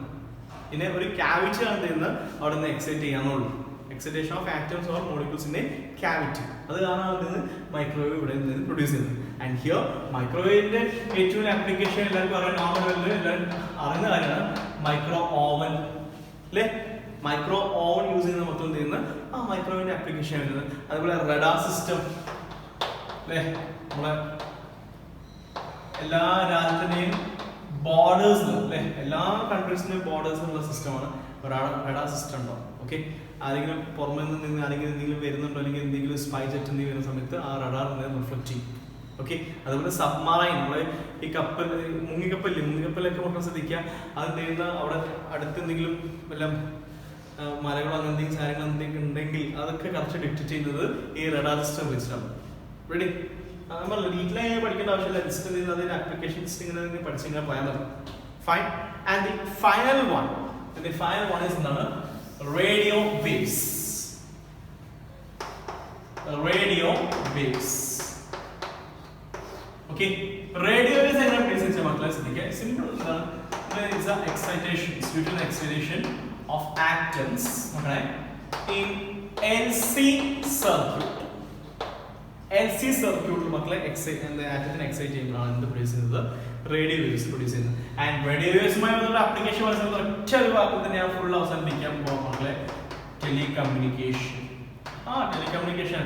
പിന്നെ ഒരു ക്യാവിറ്റി ആണ് ചെയ്യുന്നത്, അവിടെ നിന്ന് എക്സൈറ്റ് ചെയ്യാന്നുള്ളൂ. എക്സൈറ്റേഷൻ ഓഫ് ആറ്റംസ് ഓർ മോളിക്യൂൾസിന്റെ ക്യാവിറ്റി, അത് കാരണം മൈക്രോവേവ് ഇവിടെ നിന്ന് പ്രൊഡ്യൂസ് ചെയ്യുന്നത്. ആൻഡ് ഹിയർ മൈക്രോവേവിന്റെ ഏറ്റവും വലിയ ആപ്ലിക്കേഷൻ എല്ലാവർക്കും അറിയാം, നോർമൽ എല്ലാവരും അറിയുന്ന കാര്യമാണ് മൈക്രോ ഓവൻ അല്ലേ. മൈക്രോ ഓവൻ യൂസ് ചെയ്യുന്ന മൊത്തം ചെയ്യുന്ന മൈക്രോവേവിന്റെ ആപ്ലിക്കേഷൻ വരുന്നത്. അതുപോലെ റഡാർ സിസ്റ്റം അല്ലേ, നമ്മളെ എല്ലാ രാജ്യത്തിന്റെയും ബോർഡേഴ്സ് അല്ലേ, എല്ലാ കൺട്രീസിന്റെയും ബോർഡേഴ്സ് ഉള്ള സിസ്റ്റമാണ് റഡാർ സിസ്റ്റം ഉണ്ടാവും. ഓക്കെ, ആരെങ്കിലും പുറമെ നിന്ന് ആരെങ്കിലും എന്തെങ്കിലും വരുന്നുണ്ടോ അല്ലെങ്കിൽ എന്തെങ്കിലും സ്പൈ ജെറ്റ് എന്തെങ്കിലും വരുന്ന സമയത്ത് ആ റഡാർ റിഫ്ലക്ട് ചെയ്യും. ഓക്കെ, അതുപോലെ സബ്മറൈൻ, നമ്മളെ ഈ കപ്പൽ മുങ്ങിക്കപ്പലൊക്കെ മക്കൾ ശ്രദ്ധിക്കുക, അത് ചെയ്യുന്ന അവിടെ അടുത്ത് എന്തെങ്കിലും വല്ല മലകളോ അങ്ങനെ എന്തെങ്കിലും കാര്യങ്ങൾ എന്തെങ്കിലും ഉണ്ടെങ്കിൽ അതൊക്കെ കറക്റ്റ് ഡിറ്റക്ട് ചെയ്യുന്നത് ഈ റഡാർ സിസ്റ്റം വെച്ചിട്ടാണ്. റെഡി? നമ്മൾ ഡീറ്റെയിലായി പഠിക്കേണ്ട ആവശ്യമില്ല, ജസ്റ്റ് അതിന്റെ ആപ്ലിക്കേഷൻസ് ഇങ്ങനെ പഠിച്ചിങ്ങനെ പോയാൽ മതി. Fine. And the final one is എന്താണ് radio waves. Radio waves. Okay, radio waves എങ്ങനെ പ്രൊഡ്യൂസ് ചെയ്യാൻ മക്കളെ ശ്രദ്ധിക്കുക. സിമ്പിൾ എന്താണ്, it's the excitation, due to the excitation of atoms in LC circuit. LC സർക്യൂട്ടിൽ മക്കളെ ആറ്റത്തിനെ എക്സൈറ്റ് ചെയ്യുമ്പോഴാണ് എന്ത് പ്രൊഡ്യൂസ് ചെയ്യുന്നത്, റേഡിയോ വേവ്സ് പ്രൊഡ്യൂസ് ചെയ്യുന്നത്. ആൻഡ് റേഡിയോ വേവ്സുമായി ബന്ധപ്പെട്ട ആപ്ലിക്കേഷൻ മനസ്സിലാക്കുന്നത് ഒറ്റ ഒരു വാക്കിൽ തന്നെ ഞാൻ ഫുൾ അവസാനിപ്പിക്കാൻ പോകാം മക്കളെ. ടെലികമ്മ്യൂണിക്കേഷൻ. ടെലികമ്മ്യൂണിക്കേഷൻ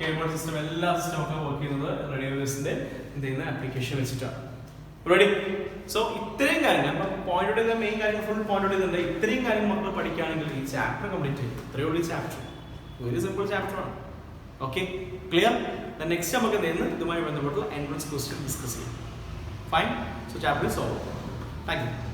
കേബിൾ സിസ്റ്റം എല്ലാ സിസ്റ്റം ഒക്കെ വർക്ക് ചെയ്യുന്നത് റേഡിയോ വേവ്സിന്റെ എന്ത് ചെയ്യുന്ന ആപ്ലിക്കേഷൻ വെച്ചിട്ടാണ്. റെഡി? സോ ഇത്രയും കാര്യങ്ങൾ പോയിന്റ് ഔട്ട് ചെയ്ത മെയിൻ കാര്യങ്ങൾ ഫുൾ പോയിന്റ് ഔട്ട് ചെയ്തിട്ടുണ്ട്. ഇത്രയും കാര്യങ്ങൾ മക്കൾ പഠിക്കുകയാണെങ്കിൽ ഈ ചാപ്റ്റർ കംപ്ലീറ്റ് ചെയ്യും. ഇത്രയേ ഉള്ളൂ ഈ ചാപ്റ്റർ. വെരി സിമ്പിൾ ചാപ്റ്റർ ആണ്. Okay, clear? നെക്സ്റ്റ് നമുക്ക് എന്ത് ചെയ്യുന്നത് ഇതുമായി ബന്ധപ്പെട്ടുള്ള എൻട്രൻസ് ക്വസ്റ്റ്യൻ ഡിസ്കസ് ചെയ്യും. Fine. So chapter solve. Thank you.